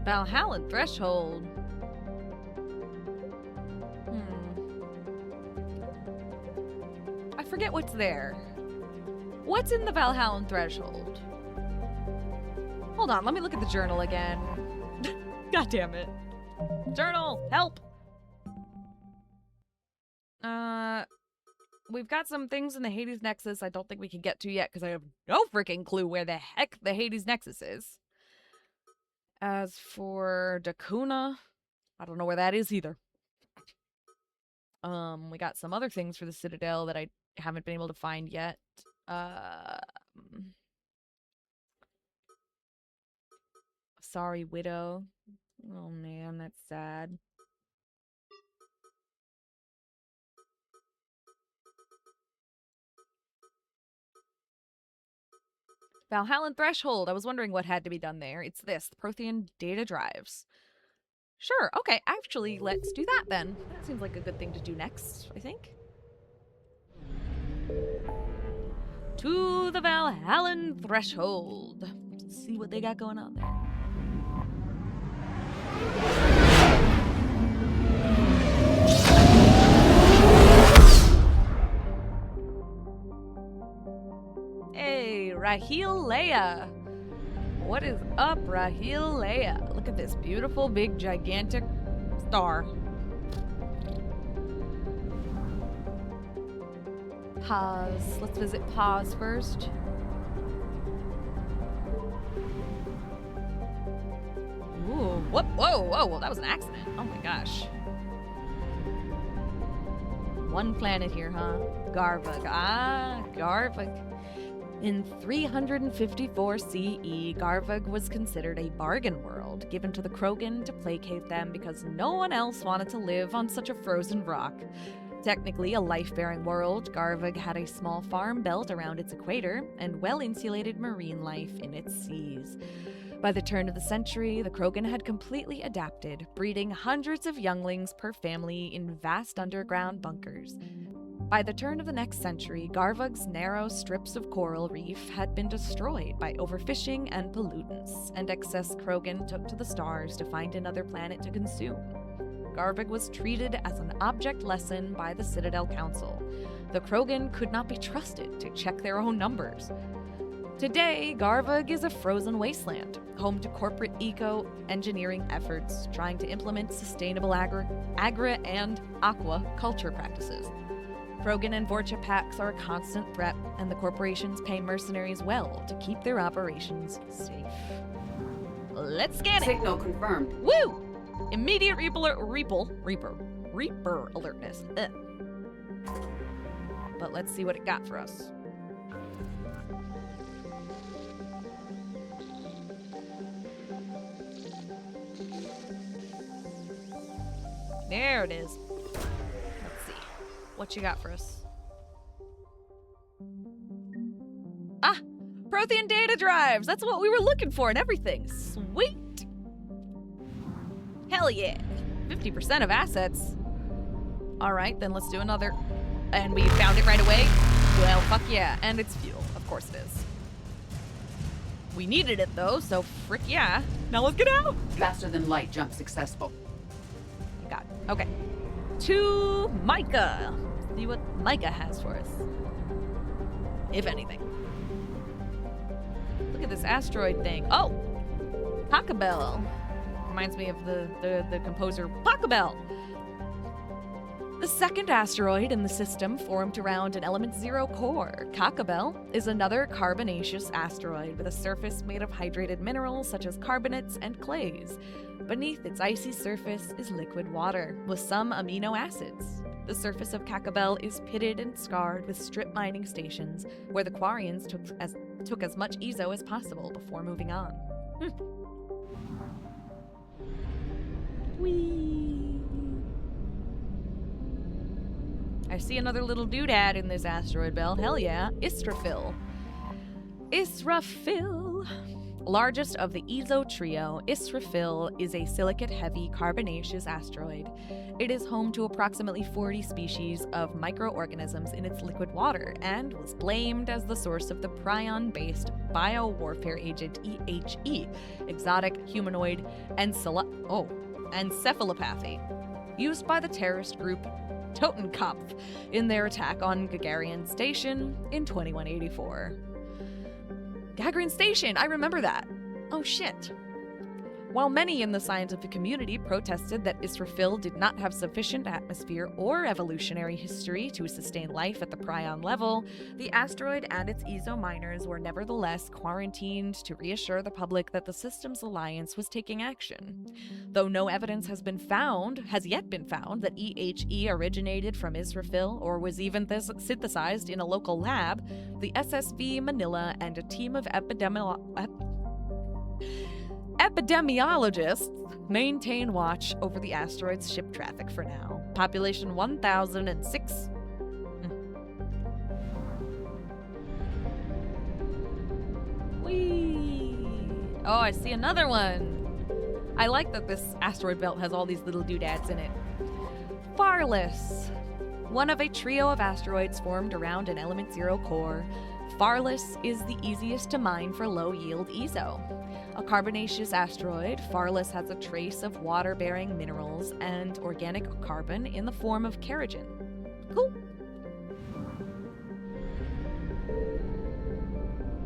Valhalla Threshold. I forget what's there. What's in the Valhalla Threshold? Hold on, let me look at the journal again. God damn it. Journal, help! We've got some things in the Hades Nexus I don't think we can get to yet because I have no freaking clue where the heck the Hades Nexus is. As for Dakuna, I don't know where that is either. We got some other things for the Citadel that I haven't been able to find yet. Sorry, Widow. Oh man, that's sad. Valhalla Threshold. I was wondering what had to be done there. It's this, the Prothean data drives. Sure, okay, actually, let's do that then. That seems like a good thing to do next, I think. To the Valhalla Threshold. Let's see what they got going on there. Hey, Raheel Leia. What is up, Raheel Leia? Look at this beautiful, big, gigantic star. Pause. Let's visit Pause first. Ooh, whoop, whoa, that was an accident. Oh my gosh. One planet here, huh? Garvug. Ah, Garvug. In 354 CE, Garvug was considered a bargain world, given to the Krogan to placate them because no one else wanted to live on such a frozen rock. Technically a life-bearing world, Garvug had a small farm belt around its equator and well-insulated marine life in its seas. By the turn of the century, the Krogan had completely adapted, breeding hundreds of younglings per family in vast underground bunkers. By the turn of the next century, Garvug's narrow strips of coral reef had been destroyed by overfishing and pollutants, and excess Krogan took to the stars to find another planet to consume. Garvug was treated as an object lesson by the Citadel Council. The Krogan could not be trusted to check their own numbers. Today, Garvug is a frozen wasteland, home to corporate eco-engineering efforts trying to implement sustainable agri and aqua culture practices. Krogan and Vorcha packs are a constant threat, and the corporations pay mercenaries well to keep their operations safe. Let's scan it! Signal confirmed. Woo! Immediate Reaper alertness. Ugh. But let's see what it got for us. There it is. Let's see. What you got for us? Ah! Prothean data drives! That's what we were looking for and everything. Sweet! Hell yeah! 50% of assets. Alright, then let's do another. And we found it right away? Well, fuck yeah. And it's fuel. Of course it is. We needed it though, so frick yeah. Now let's get out! Faster than light jump successful. Got it. Okay. To Micah. See what Micah has for us. If anything. Look at this asteroid thing. Oh! Pachelbel. Reminds me of the composer Pachelbel. The second asteroid in the system formed around an element 0 core. Pachelbel is another carbonaceous asteroid with a surface made of hydrated minerals such as carbonates and clays. Beneath its icy surface is liquid water, with some amino acids. The surface of Pachelbel is pitted and scarred with strip mining stations, where the Quarians took as much ezo as possible before moving on. Whee! I see another little doodad in this asteroid belt. Hell yeah. Israfil. Israfil. Largest of the Ezo trio, Israfil is a silicate-heavy carbonaceous asteroid. It is home to approximately 40 species of microorganisms in its liquid water and was blamed as the source of the prion-based biowarfare agent EHE, exotic humanoid encephalopathy, used by the terrorist group Totenkopf in their attack on Gagarin Station in 2184. Gagarin Station! I remember that! Oh shit. While many in the scientific community protested that Israfil did not have sufficient atmosphere or evolutionary history to sustain life at the prion level, the asteroid and its Ezo miners were nevertheless quarantined to reassure the public that the system's alliance was taking action. Though no evidence has yet been found that EHE originated from Israfil or was even synthesized in a local lab, the SSV Manila and a team of epidemiologists maintain watch over the asteroid's ship traffic for now. Population 1,006. Whee! Oh, I see another one. I like that this asteroid belt has all these little doodads in it. Farless. One of a trio of asteroids formed around an element 0 core, Farless is the easiest to mine for low-yield Ezo. A carbonaceous asteroid, Farless has a trace of water-bearing minerals and organic carbon in the form of kerogen. Cool.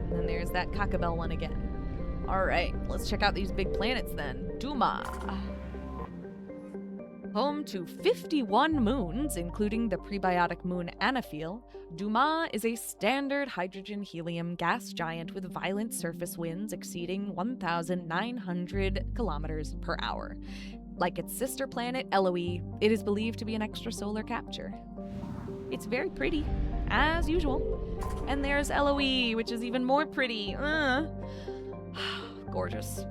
And then there's that Kakabel one again. Alright, let's check out these big planets then. Duma. Home to 51 moons, including the prebiotic moon Anaphil, Duma is a standard hydrogen-helium gas giant with violent surface winds exceeding 1,900 kilometers per hour. Like its sister planet, Eloise, it is believed to be an extrasolar capture. It's very pretty, as usual. And there's Eloise, which is even more pretty. Gorgeous.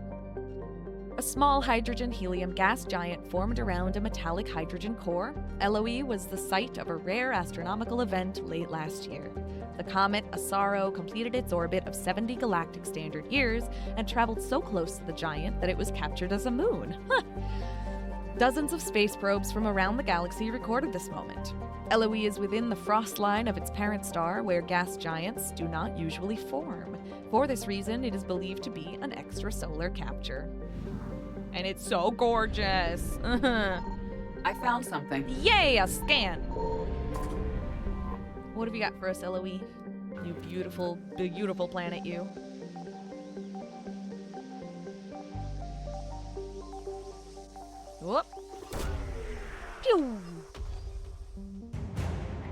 A small hydrogen-helium gas giant formed around a metallic hydrogen core, Eloise was the site of a rare astronomical event late last year. The comet Asari completed its orbit of 70 galactic standard years and traveled so close to the giant that it was captured as a moon. Dozens of space probes from around the galaxy recorded this moment. Eloise is within the frost line of its parent star, where gas giants do not usually form. For this reason, it is believed to be an extrasolar capture. And it's so gorgeous. I found something. Yay, a scan. What have you got for us, Eloise? You beautiful, beautiful planet, you. Whoop. Pew.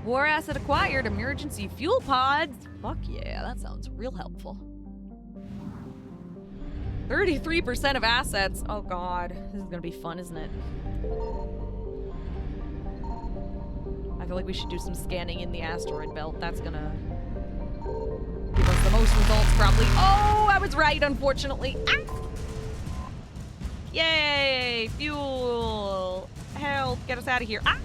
War asset acquired, emergency fuel pods. Fuck yeah, that sounds real helpful. 33% of assets. Oh god, this is gonna be fun, isn't it? I feel like we should do some scanning in the asteroid belt. That's gonna give us the most results, probably. Oh, I was right, unfortunately. Ah! Yay, fuel. Help, get us out of here. Ah!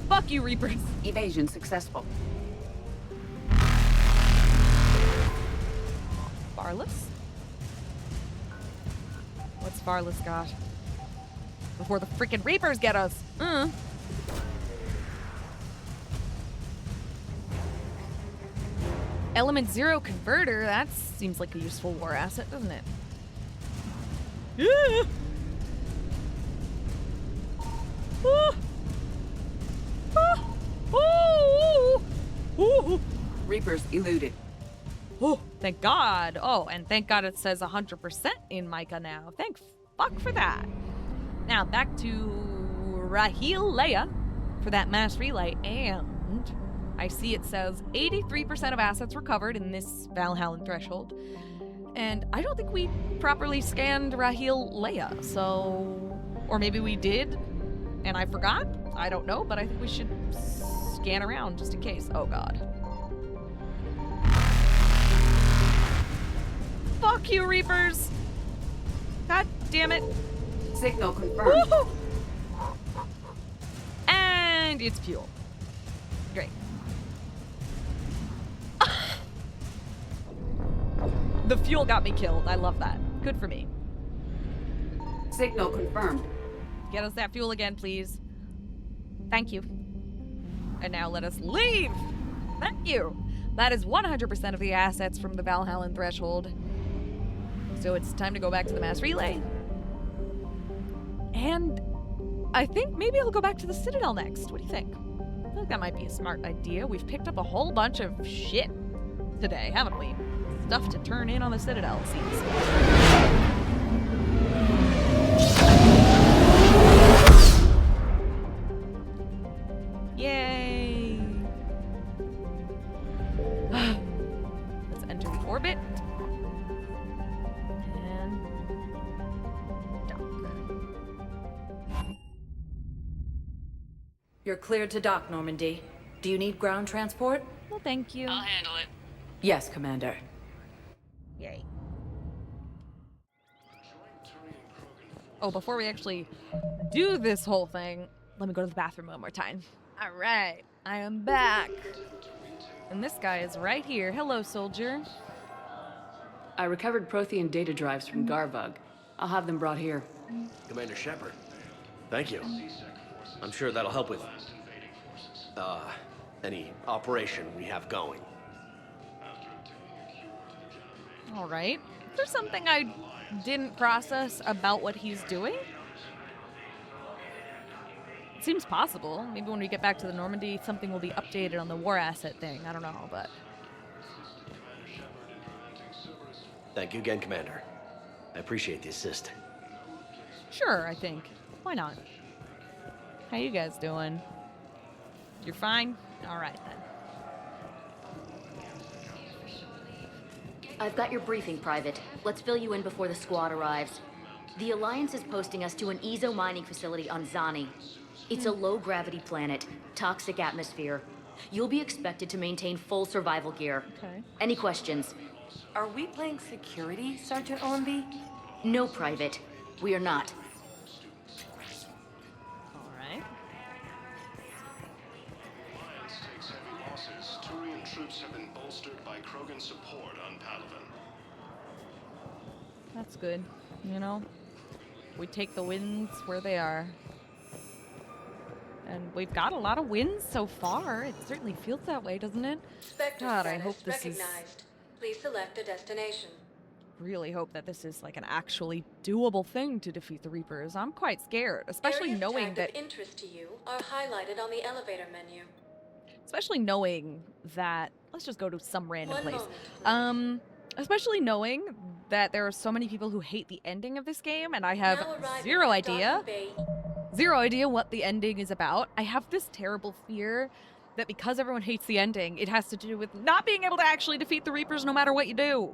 Fuck you, Reapers. Evasion successful. Farless? What's Farless got? Before the freaking Reapers get us. Element 0 converter, that seems like a useful war asset, doesn't it? Yeah. Reapers eluded. Oh, thank God. Oh, and thank God it says 100% in Micah now. Thank fuck for that. Now, back to Rahil Leia for that mass relay, and I see it says 83% of assets recovered in this Valhallan threshold. And I don't think we properly scanned Rahil Leia, so... Or maybe we did, and I forgot? I don't know, but I think we should scan around just in case. Oh, God. Fuck you, Reapers! God damn it. Signal confirmed. Woo-hoo! And it's fuel. Great. The fuel got me killed. I love that. Good for me. Signal confirmed. Get us that fuel again, please. Thank you. And now let us leave. Thank you. That is 100% of the assets from the Valhallan threshold. So it's time to go back to the mass relay. And I think maybe I'll go back to the Citadel next. What do you think? I feel like that might be a smart idea. We've picked up a whole bunch of shit today, haven't we? Stuff to turn in on the Citadel, it seems. Yay! Let's enter the orbit. And dock. You're cleared to dock, Normandy. Do you need ground transport? Well, thank you. I'll handle it. Yes, Commander. Yay. Oh, before we actually do this whole thing, let me go to the bathroom one more time. All right, I am back. And this guy is right here. Hello, soldier. I recovered Prothean data drives from Garvug. I'll have them brought here. Commander Shepard, thank you. I'm sure that'll help with, any operation we have going. All right. There's something I didn't process about what he's doing. It seems possible. Maybe when we get back to the Normandy, something will be updated on the war asset thing. I don't know, but... Thank you again, Commander. I appreciate the assist. Sure, I think. Why not? How you guys doing? You're fine? All right, then. I've got your briefing, Private. Let's fill you in before the squad arrives. The Alliance is posting us to an Ezo mining facility on Zani. It's a low-gravity planet, toxic atmosphere. You'll be expected to maintain full survival gear. Okay. Any questions? Are we playing security, Sergeant Owenby? No, Private. We are not. All right. Alliance takes heavy losses. Turian troops have been bolstered by Krogan support on Palaven. That's good. You know, we take the wins where they are. And we've got a lot of wins so far. It certainly feels that way, doesn't it? Spectre God, I status hope this recognized. Please select a destination. Really hope that this is like an actually doable thing to defeat the Reapers. I'm quite scared, especially Areas knowing tagged that... of interest to you are highlighted on the elevator menu. Especially knowing that... Let's just go to some random One place. moment, Especially knowing that there are so many people who hate the ending of this game, and I have Now arriving zero at idea. Docking Bay. Zero idea what the ending is about. I have this terrible fear that because everyone hates the ending, it has to do with not being able to actually defeat the Reapers no matter what you do.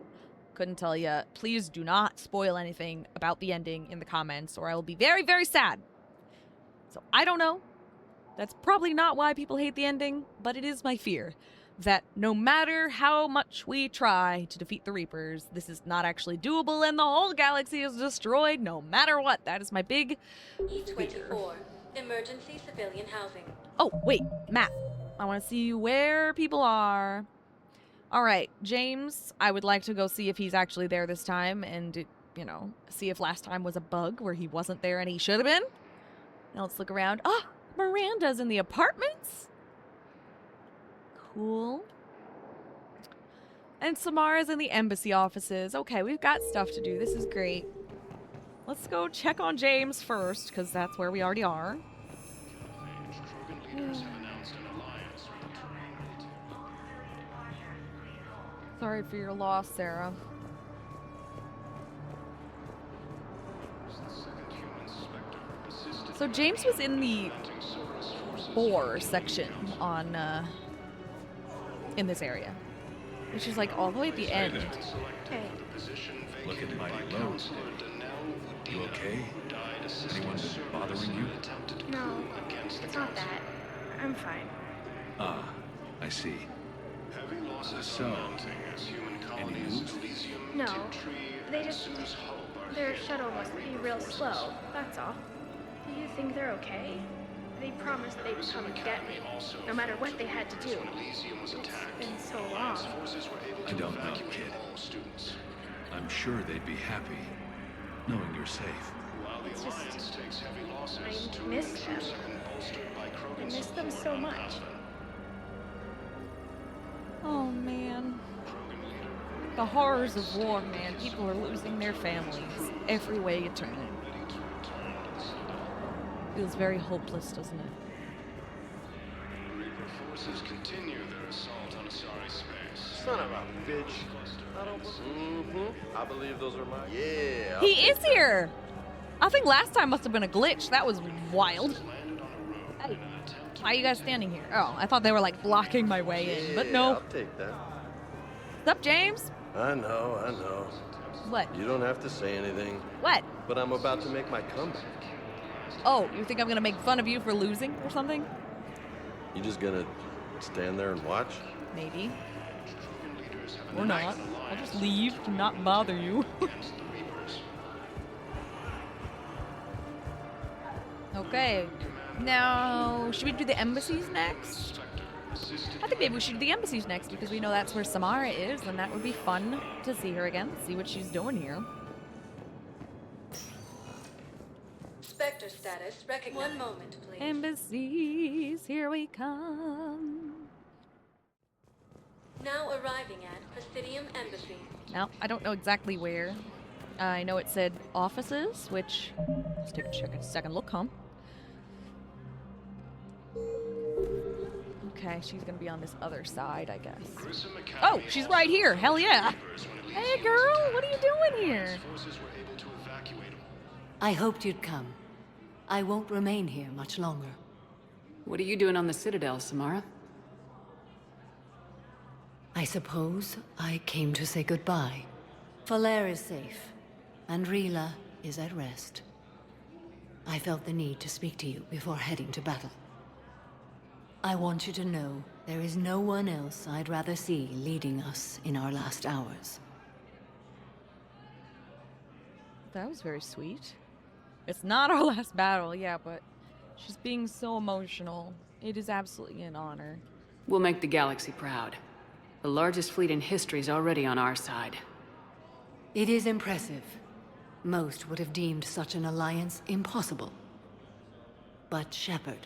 Couldn't tell you. Please do not spoil anything about the ending in the comments, or I will be very, very sad. So I don't know. That's probably not why people hate the ending, but it is my fear that no matter how much we try to defeat the Reapers, this is not actually doable and the whole galaxy is destroyed no matter what. That is my big E24, emergency civilian housing. Oh, wait, map. I want to see where people are. All right, James, I would like to go see if he's actually there this time and, you know, see if last time was a bug where he wasn't there and he should have been. Now let's look around. Oh, Miranda's in the apartments. Cool. And Samara's in the embassy offices. Okay, we've got stuff to do. This is great. Let's go check on James first, because that's where we already are. Krogan leaders have announced an alliance with the Turian. Sorry for your loss, Sarah. So James was in the 4 section on in this area, which is like all the way at the end. Hey. Looking mighty low. You okay? Anyone bothering you? No, it's not that. I'm fine. Ah, I see. So, any news? No, they just... Their shuttle must be real slow, that's all. Do you think they're okay? They promised they'd come and get me, no matter what they had to do. It's been so long. I don't know, kid. I'm sure they'd be happy, knowing you're safe. It's just... I miss them. I miss them so much. Oh, man. The horrors of war, man. People are losing their families every way you turn it. Feels very hopeless, doesn't it? Reaper forces continue their assault on Asari space. Son of a bitch. I believe those are mine. Yeah. He is here! I think last time must have been a glitch. That was wild. Hey, why are you guys standing here? Oh, I thought they were like blocking my way in, but no. I'll take that. What's up, James? I know. What? You don't have to say anything. What? But I'm about to make my comeback. Oh, you think I'm gonna make fun of you for losing or something? You just gonna stand there and watch? Maybe. Or not. I'll just leave to not bother you. Okay. Now, should we do the embassies next? I think maybe we should do the embassies next because we know that's where Samara is, and that would be fun to see her again, see what she's doing here. Spectre status recognized. 1 moment, please. Embassies, here we come. Now arriving at Presidium Embassy. Now, I don't know exactly where. I know it said offices, which... Let's take a second look, huh? Okay, she's gonna be on this other side, I guess. Oh, she's right here! Hell yeah! Hey girl, what are you doing here? I hoped you'd come. I won't remain here much longer. What are you doing on the Citadel, Samara? I suppose I came to say goodbye. Falair is safe, and Rila is at rest. I felt the need to speak to you before heading to battle. I want you to know there is no one else I'd rather see leading us in our last hours. That was very sweet. It's not our last battle, yeah, but she's being so emotional. It is absolutely an honor. We'll make the galaxy proud. The largest fleet in history is already on our side. It is impressive. Most would have deemed such an alliance impossible. But Shepard,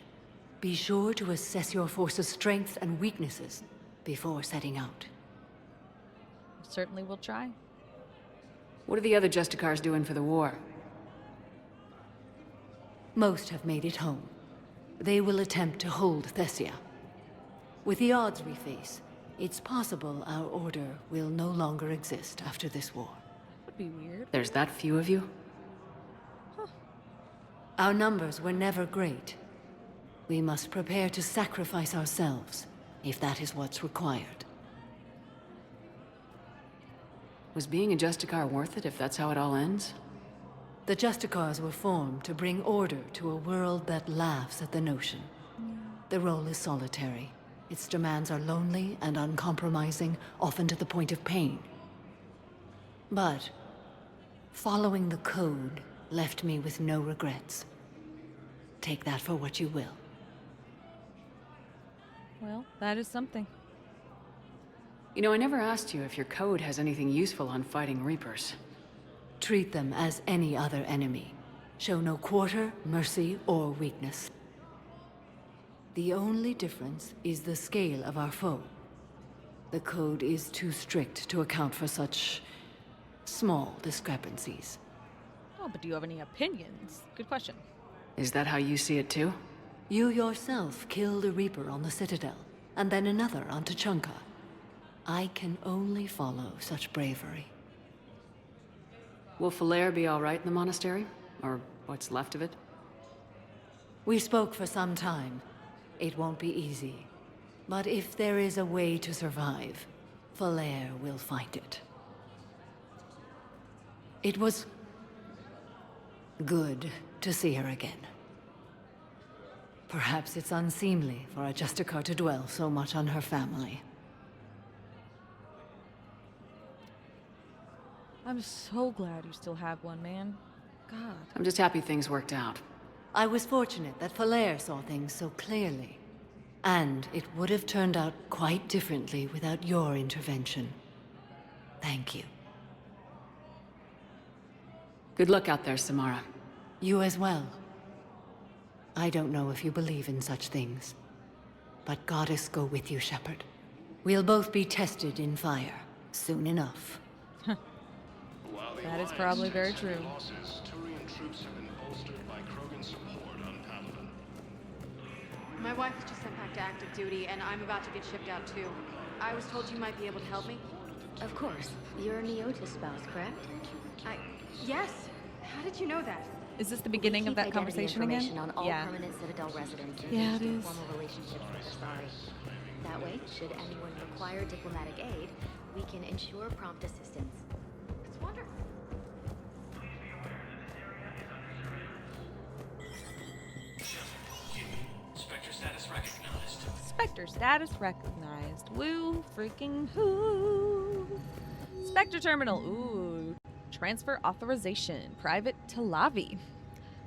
be sure to assess your force's strengths and weaknesses before setting out. Certainly will try. What are the other Justicars doing for the war? Most have made it home. They will attempt to hold Thessia. With the odds we face, it's possible our order will no longer exist after this war. Would be weird. There's that few of you? Huh. Our numbers were never great. We must prepare to sacrifice ourselves, if that is what's required. Was being a Justicar worth it if that's how it all ends? The Justicars were formed to bring order to a world that laughs at the notion. The role is solitary. Its demands are lonely and uncompromising, often to the point of pain. But following the code left me with no regrets. Take that for what you will. Well, that is something. You know, I never asked you if your code has anything useful on fighting Reapers. Treat them as any other enemy. Show no quarter, mercy, or weakness. The only difference is the scale of our foe. The code is too strict to account for such small discrepancies. Oh, but do you have any opinions? Good question. Is that how you see it too? You yourself killed a Reaper on the Citadel, and then another on Tuchanka. I can only follow such bravery. Will Falair be all right in the monastery? Or what's left of it? We spoke for some time. It won't be easy. But if there is a way to survive, Falair will find it. It was good to see her again. Perhaps it's unseemly for a Justicar to dwell so much on her family. I'm so glad you still have one, man. God. I'm just happy things worked out. I was fortunate that Falair saw things so clearly. And it would have turned out quite differently without your intervention. Thank you. Good luck out there, Samara. You as well. I don't know if you believe in such things, but Goddess go with you, Shepard. We'll both be tested in fire, soon enough. That is probably very true. Turian troops have been bolstered by Krogan support on Paladin. My wife was just sent back to active duty, and I'm about to get shipped out too. I was told you might be able to help me. Of course. You're Neota's spouse, correct? Yes. How did you know that? Is this the beginning of that conversation again? On all Yeah. permanent Citadel residents Yeah, it is. formal relationships with Asari. That way, should anyone require diplomatic aid, we can ensure prompt assistance. It's wonderful. Spectre status recognized. Spectre status recognized. Woo freaking who. Spectre terminal. Ooh. Transfer authorization. Private Talavi.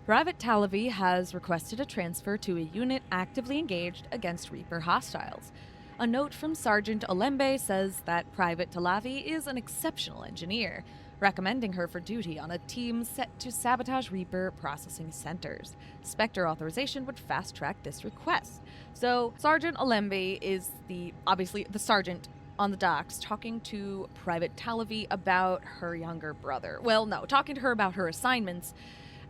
Private Talavi has requested a transfer to a unit actively engaged against Reaper hostiles. A note from Sergeant Olembe says that Private Talavi is an exceptional engineer, recommending her for duty on a team set to sabotage Reaper processing centers. Spectre authorization would fast-track this request. So Sergeant Olembe is obviously the sergeant on the docks talking to Private Talavi about her younger brother. Well, no, talking to her about her assignments,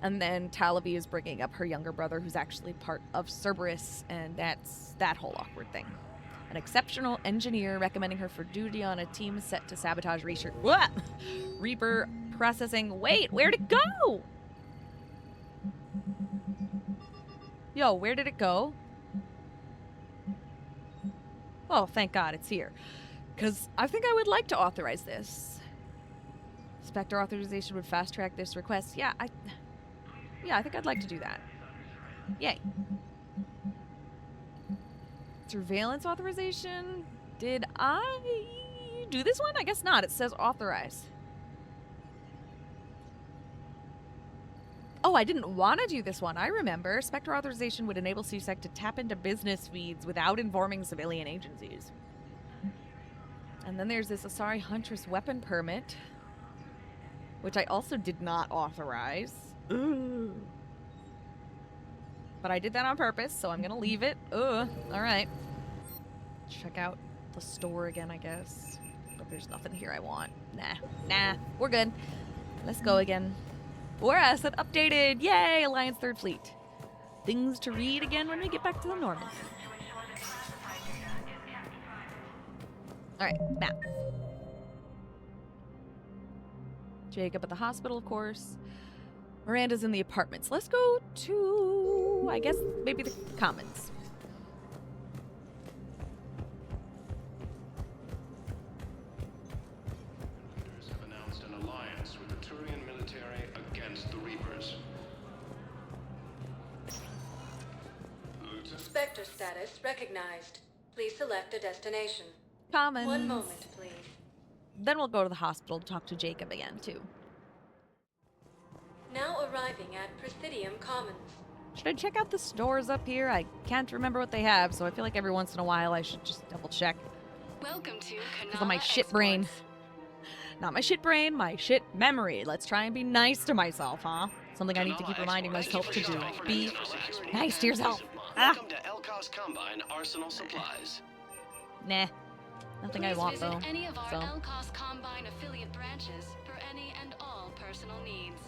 and then Talavi is bringing up her younger brother who's actually part of Cerberus, and that's that whole awkward thing. An exceptional engineer recommending her for duty on a team set to sabotage Reaper processing. Wait, where'd it go? Yo, where did it go? Oh, thank God it's here. Because I think I would like to authorize this. Spectre authorization would fast-track this request. Yeah, I think I'd like to do that. Yay. Surveillance authorization? Did I do this one? I guess not. It says authorize. Oh, I didn't want to do this one. I remember. Spectre authorization would enable CSEC to tap into business feeds without informing civilian agencies. And then there's this Asari Huntress weapon permit, which I also did not authorize. Ooh. But I did that on purpose, so I'm going to leave it. Alright. Check out the store again, I guess. But there's nothing here I want. Nah, we're good. Let's go again. War asset updated! Yay! Alliance 3rd Fleet. Things to read again when we get back to the Normandy. Alright, map. Jacob at the hospital, of course. Miranda's in the apartments. Let's go to, I guess, maybe the commons. Have announced an alliance with the Turian military against the Reapers. Spectre status recognized. Please select a destination. Commons. One moment, please. Then we'll go to the hospital to talk to Jacob again, too. Now arriving at Presidium Commons. Should I check out the stores up here? I can't remember what they have, so I feel like every once in a while I should just double check. Welcome to Because of my shit brain. Not my shit brain, my shit memory. Let's try and be nice to myself, huh? Something I need to keep reminding myself to do. Be nice to yourself. Welcome to Elcos Combine Arsenal Supplies. Nah. Nothing I want, though. Visit any of our So. Elcos Combine affiliate branches for any and all personal needs.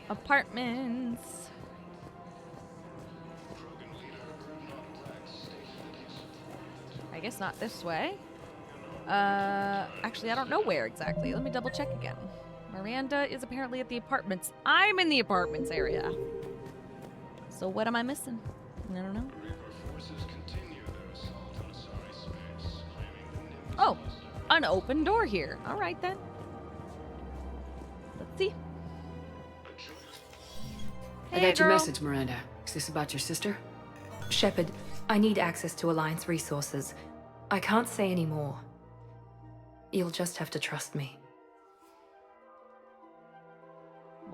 Apartments. I guess not this way. Actually, I don't know where exactly. Let me double check again. Miranda is apparently at the apartments. I'm in the apartments area. So what am I missing? I don't know. Oh, an open door here. All right then. Let's see. I got your message, Miranda. Is this about your sister? Shepard, I need access to Alliance resources. I can't say any more. You'll just have to trust me.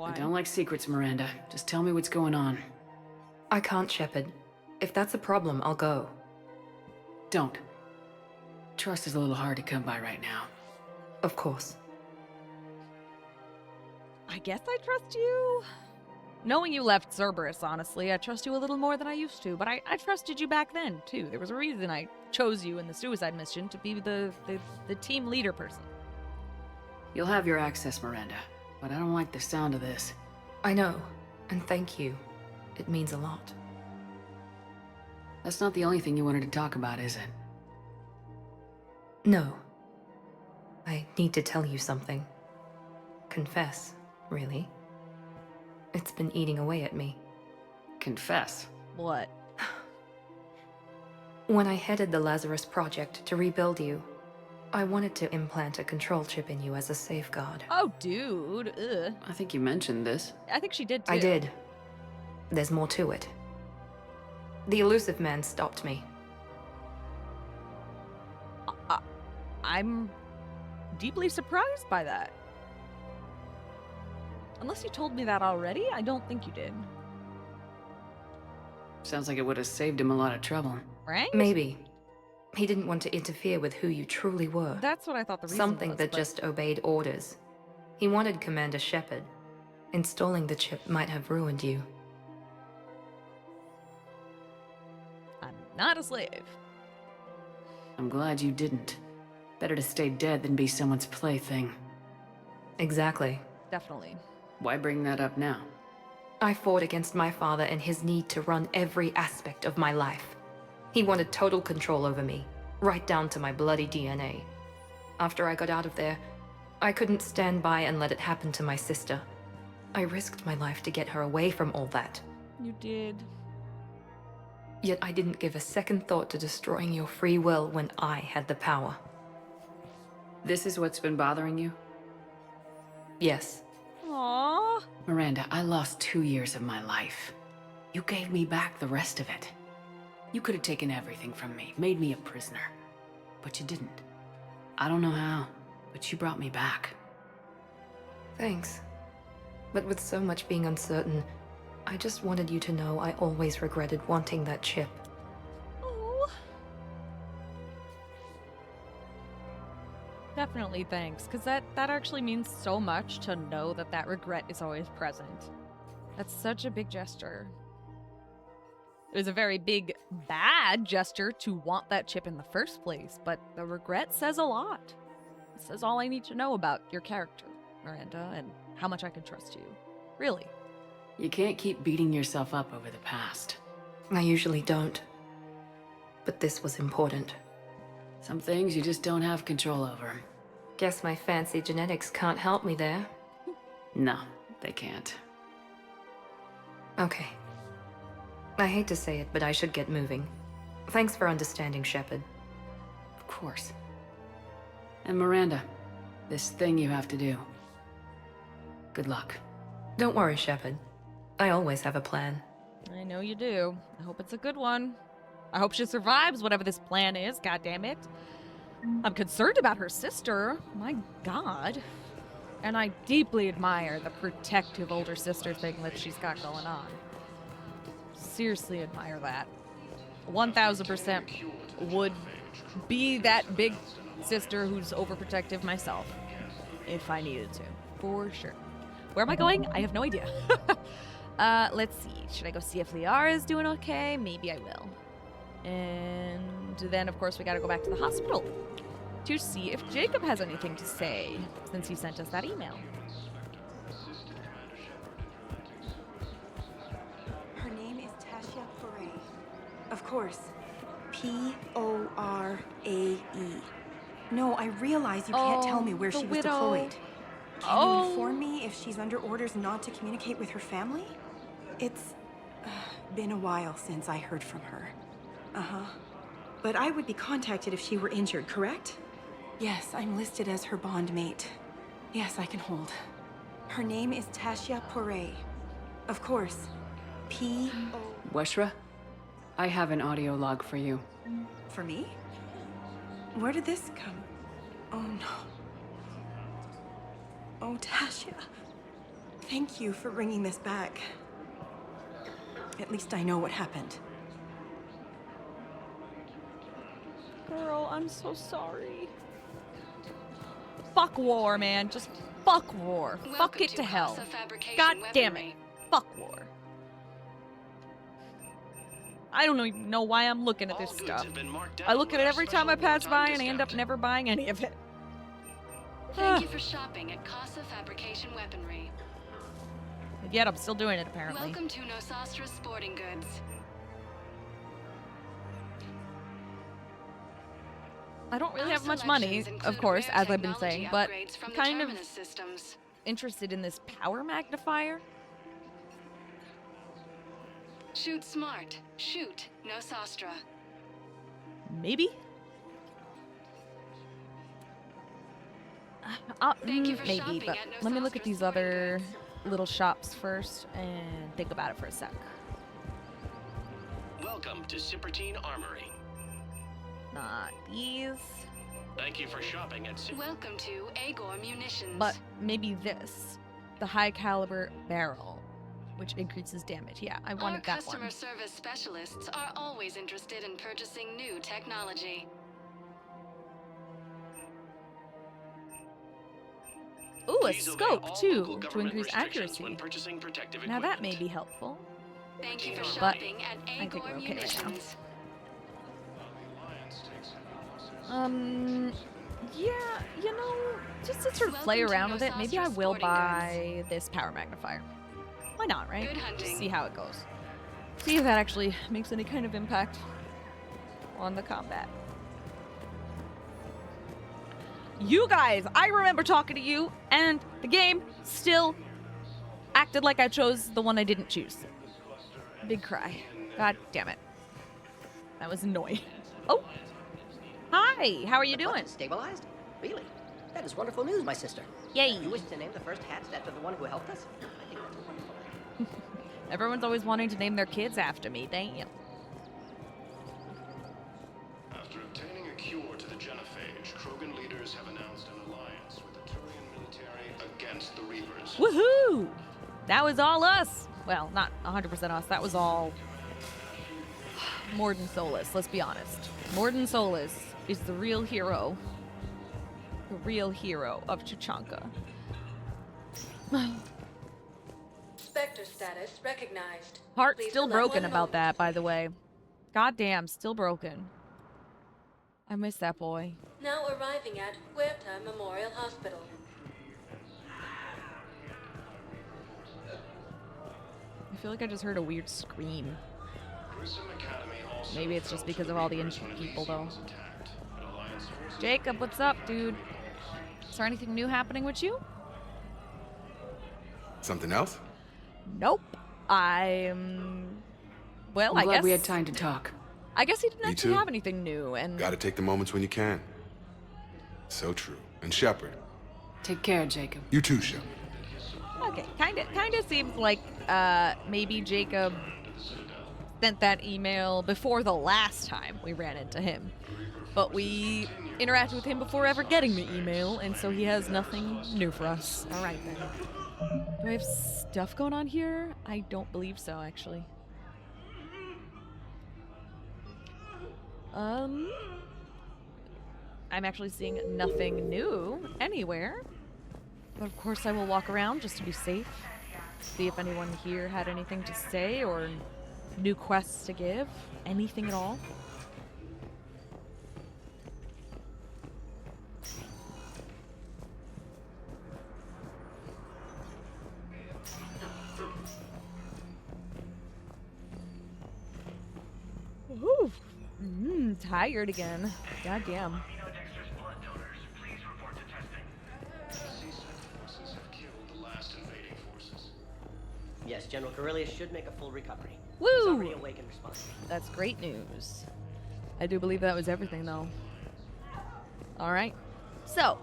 I don't like secrets, Miranda. Just tell me what's going on. I can't, Shepard. If that's a problem, I'll go. Don't. Trust is a little hard to come by right now. Of course. I guess I trust you. Knowing you left Cerberus, honestly, I trust you a little more than I used to, but I trusted you back then, too. There was a reason I chose you in the suicide mission to be the team leader person. You'll have your access, Miranda, but I don't like the sound of this. I know, and thank you. It means a lot. That's not the only thing you wanted to talk about, is it? No. I need to tell you something. Confess, really. It's been eating away at me. Confess? What? When I headed the Lazarus Project to rebuild you, I wanted to implant a control chip in you as a safeguard. Oh, dude. Ugh. I think you mentioned this. I think she did, too. I did. There's more to it. The elusive man stopped me. I'm deeply surprised by that. Unless you told me that already, I don't think you did. Sounds like it would have saved him a lot of trouble. Right? Maybe. He didn't want to interfere with who you truly were. That's what I thought the reason Something was, that just obeyed orders. He wanted Commander Shepard. Installing the chip might have ruined you. I'm not a slave. I'm glad you didn't. Better to stay dead than be someone's plaything. Exactly. Definitely. Why bring that up now? I fought against my father and his need to run every aspect of my life. He wanted total control over me, right down to my bloody DNA. After I got out of there, I couldn't stand by and let it happen to my sister. I risked my life to get her away from all that. You did. Yet I didn't give a second thought to destroying your free will when I had the power. This is what's been bothering you? Yes. Aww. Miranda, I lost 2 years of my life. You gave me back the rest of it. You could have taken everything from me, made me a prisoner. But you didn't. I don't know how, but you brought me back. Thanks. But with so much being uncertain, I just wanted you to know I always regretted wanting that chip. Oh. Definitely thanks, because that actually means so much to know that regret is always present. That's such a big gesture. It was a very big, bad gesture to want that chip in the first place, but the regret says a lot. It says all I need to know about your character, Miranda, and how much I can trust you. Really. You can't keep beating yourself up over the past. I usually don't. But this was important. Some things you just don't have control over. Guess my fancy genetics can't help me there. No, they can't. Okay. I hate to say it, but I should get moving. Thanks for understanding, Shepard. Of course. And Miranda, this thing you have to do. Good luck. Don't worry, Shepard. I always have a plan. I know you do. I hope it's a good one. I hope she survives whatever this plan is, goddammit. I'm concerned about her sister. My god. And I deeply admire the protective older sister thing that she's got going on. Seriously admire that. 1000% would be that big sister who's overprotective myself. If I needed to. For sure. Where am I going? I have no idea. Let's see. Should I go see if Liara is doing okay? Maybe I will. And then, of course, we gotta go back to the hospital to see if Jacob has anything to say, since he sent us that email. Her name is Tasha Poray. Of course. P-O-R-A-E. No, I realize you can't tell me where she was deployed. Can you inform me if she's under orders not to communicate with her family? It's been a while since I heard from her. Uh-huh. But I would be contacted if she were injured, correct? Yes, I'm listed as her bond mate. Yes, I can hold. Her name is Tasha Poray. Of course. P-O... Weshra? I have an audio log for you. For me? Where did this come? Oh no. Oh, Tasha. Thank you for bringing this back. At least I know what happened. Girl, I'm so sorry. Fuck war, man. Just fuck war. Fuck it to hell. God damn it. Fuck war. I don't even know why I'm looking at this stuff. I look at it every time I pass by and I end up never buying any of it. Thank you for shopping at Casa Fabrication Weaponry. Yet I'm still doing it, apparently. Welcome to Nosastra Sporting Goods. I don't really have much money, of course, as I've been saying, but I'm kind of interested in this power magnifier. Shoot smart. Shoot Nosastra. Maybe? Maybe, but let me look at these other little shops first and think about it for a sec. Welcome to Sippertine Armory. Not these. Thank you for shopping at Welcome to Agor Munitions. But maybe this. The high caliber barrel, which increases damage. Yeah, I wanted that one. Our customer service specialists are always interested in purchasing new technology. Ooh, a scope, too, to increase accuracy. Now that may be helpful. Thank you for shopping at I think we're Agor okay right now. Munitions. Yeah, you know, just to sort of play around with it, maybe I will buy this power magnifier. Why not, right? Just see how it goes. See if that actually makes any kind of impact on the combat. You guys, I remember talking to you, and the game still acted like I chose the one I didn't choose. Big cry. God damn it. That was annoying. Oh. Hi, how are you doing? Stabilized? Really? That is wonderful news, my sister. Yay. You wish to name the first hatch after the one who helped us? I think that's wonderful. Everyone's always wanting to name their kids after me, damn. After obtaining a cure to the genophage, Krogan leaders have announced an alliance with the Turian military against the Reapers. Woohoo! That was all us. Well, not 100% us. That was all Morden Solis, let's be honest. Morden Solis is the real hero. The real hero of Chichanka. Spectre status recognized. Heart Please still select broken one about moment. that, by the way. Goddamn, still broken. I miss that boy. Now arriving at Huerta Memorial Hospital. I feel like I just heard a weird scream. Maybe it's just because of all the injured people, though. Jacob, what's up, dude? Is there anything new happening with you? Something else? Nope. I'm... Well, I'm I glad guess... we had time to talk. I guess he didn't Me actually too. have anything new, and... Gotta take the moments when you can. So true. And Shepard. Take care, Jacob. You too, Shepard. Okay, kinda seems like, maybe Jacob sent that email before the last time we ran into him. But we interacted with him before ever getting the email, and so he has nothing new for us. Alright then. Do I have stuff going on here? I don't believe so, actually. I'm actually seeing nothing new anywhere. But of course I will walk around just to be safe. See if anyone here had anything to say or new quests to give. Anything at all. Ooh, tired again. Goddamn. Yes, General Corellius should make a full recovery. Woo! He's already awake and responsive. That's great news. I do believe that was everything, though. Alright. So,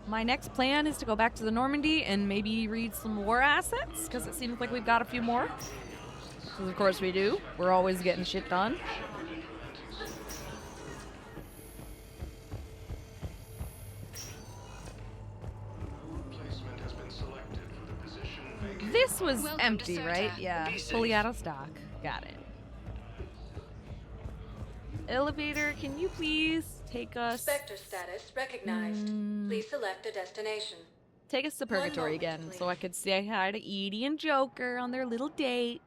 my next plan is to go back to the Normandy and maybe read some war assets, because it seems like we've got a few more. Because of course we do. We're always getting shit done. This was empty, right? Yeah, fully out of stock. Got it. Elevator, can you please take us... Spectre status recognized. Please select a destination. Take us to Purgatory again, so I could say hi to Edie and Joker on their little date.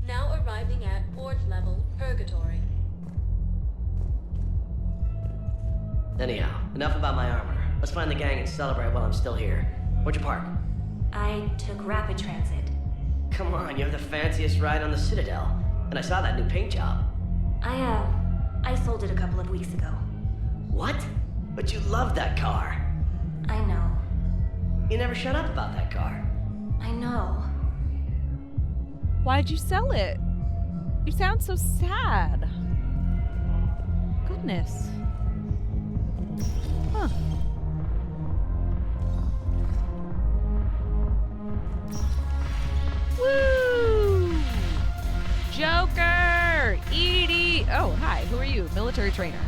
Now arriving at ward level Purgatory. Anyhow, enough about my armor. Let's find the gang and celebrate while I'm still here. Where'd you park? I took rapid transit. Come on, you have the fanciest ride on the Citadel. And I saw that new paint job. I sold it a couple of weeks ago. What? But you love that car. I know. You never shut up about that car. I know. Why'd you sell it? You sound so sad. Goodness. Huh. Woo! Joker! Edie! Oh, hi. Who are you? Military trainer.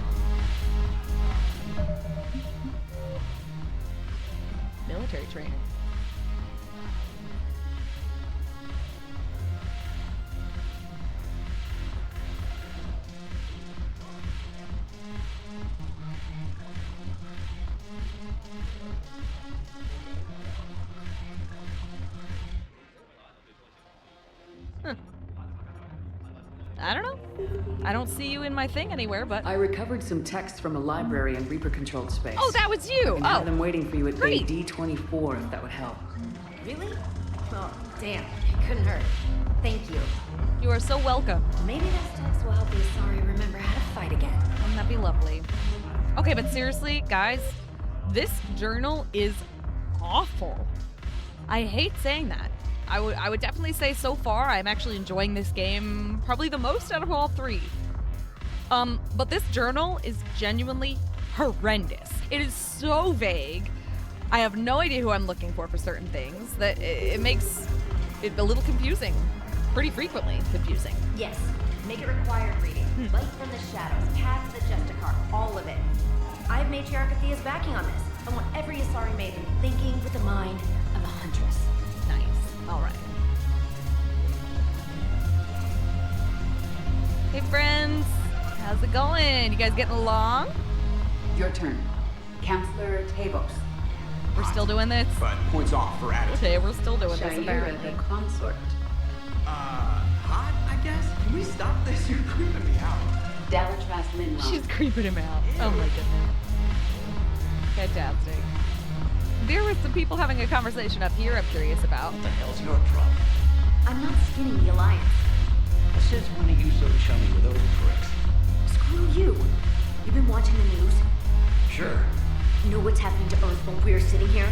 Military trainer. Huh. I don't know. I don't see you in my thing anywhere, but... I recovered some texts from a library in Reaper-controlled space. Oh, that was you! I have them waiting for you at great. Bay D24, if that would help. Really? Oh, damn. It couldn't hurt. Thank you. You are so welcome. Maybe this text will help the Asari remember how to fight again. Wouldn't that be lovely? Okay, but seriously, guys, this journal is awful. I hate saying that. I would definitely say so far I'm actually enjoying this game probably the most out of all three. But this journal is genuinely horrendous. It is so vague. I have no idea who I'm looking for certain things that it makes it a little confusing. Pretty frequently confusing. Yes. Make it required reading. Light from the shadows, past the Justicar, all of it. I have Matriarch Athea's backing on this. I want every Asari maiden thinking with the mind of a huntress. Nice. All right. Hey, friends. How's it going? You guys getting along? Your turn. Counselor Tavos. We're still doing this? But points off for attitude. Okay, we're still doing this, Shaira apparently. the consort. Hot, I guess? Can we stop this? You're creeping me out. Dalatras Linron. She's creeping him out. Oh my goodness. Fantastic. There were some people having a conversation up here I'm curious about. What the hell's your problem? I'm not skinning the Alliance. Since when are you so chummy with those pricks? Screw you. You've been watching the news? Sure. You know what's happening to Earth while we're sitting here?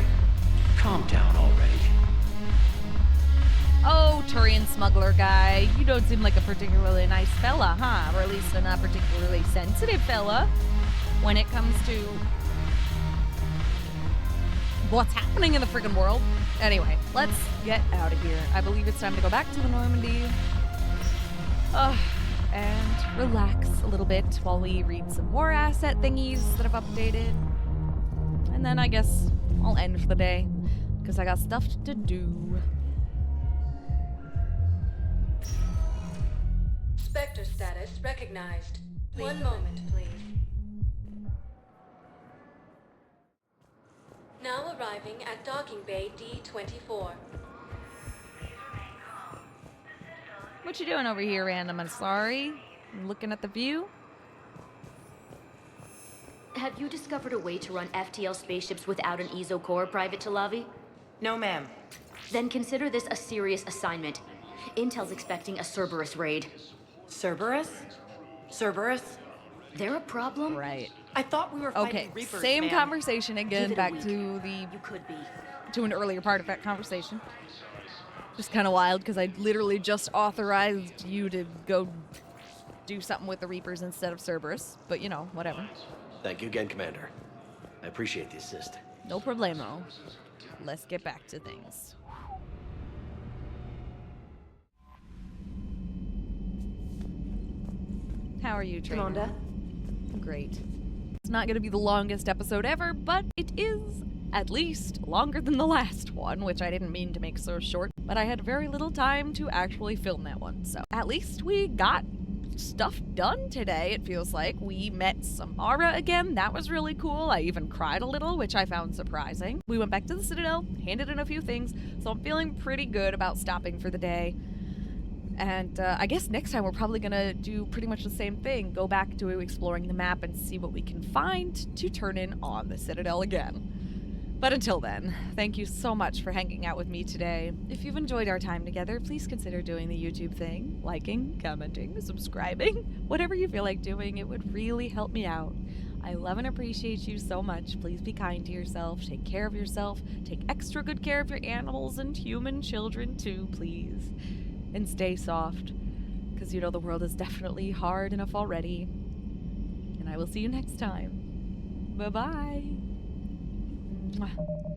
Calm down already. Oh, Turian smuggler guy. You don't seem like a particularly nice fella, huh? Or at least a not particularly sensitive fella when it comes to what's happening in the friggin' world. Anyway, let's get out of here. I believe it's time to go back to the Normandy. And relax a little bit while we read some more asset thingies that I've updated. And then I guess I'll end for the day, because I got stuff to do. Spectre status recognized. One moment, please. Now arriving at docking bay D24. What you doing over here, random Asari? Looking at the view? Have you discovered a way to run FTL spaceships without an ESO core, Private Talavi? No, ma'am. Then consider this a serious assignment. Intel's expecting a Cerberus raid. Cerberus? Cerberus? They're a problem? Right. I thought we were fighting Okay, Reapers, same ma'am. conversation again, Give it a back week. to the You could be. to an earlier part of that conversation. Just kind of wild because I literally just authorized you to go do something with the Reapers instead of Cerberus, but you know, whatever. Thank you again, Commander. I appreciate the assist. No problemo. Let's get back to things. How are you, Trainer? Commander. Great. It's not going to be the longest episode ever, but it is at least longer than the last one, which I didn't mean to make so short, but I had very little time to actually film that one, so at least we got stuff done today, it feels like. We met Samara again. That was really cool. I even cried a little, which I found surprising. We went back to the Citadel, handed in a few things, so I'm feeling pretty good about stopping for the day. And I guess next time we're probably gonna do pretty much the same thing. Go back to exploring the map and see what we can find to turn in on the Citadel again. But until then, thank you so much for hanging out with me today. If you've enjoyed our time together, please consider doing the YouTube thing, liking, commenting, subscribing, whatever you feel like doing. It would really help me out. I love and appreciate you so much. Please be kind to yourself, take care of yourself, take extra good care of your animals and human children too, please. And stay soft, because you know the world is definitely hard enough already. And I will see you next time. Bye-bye. Mwah.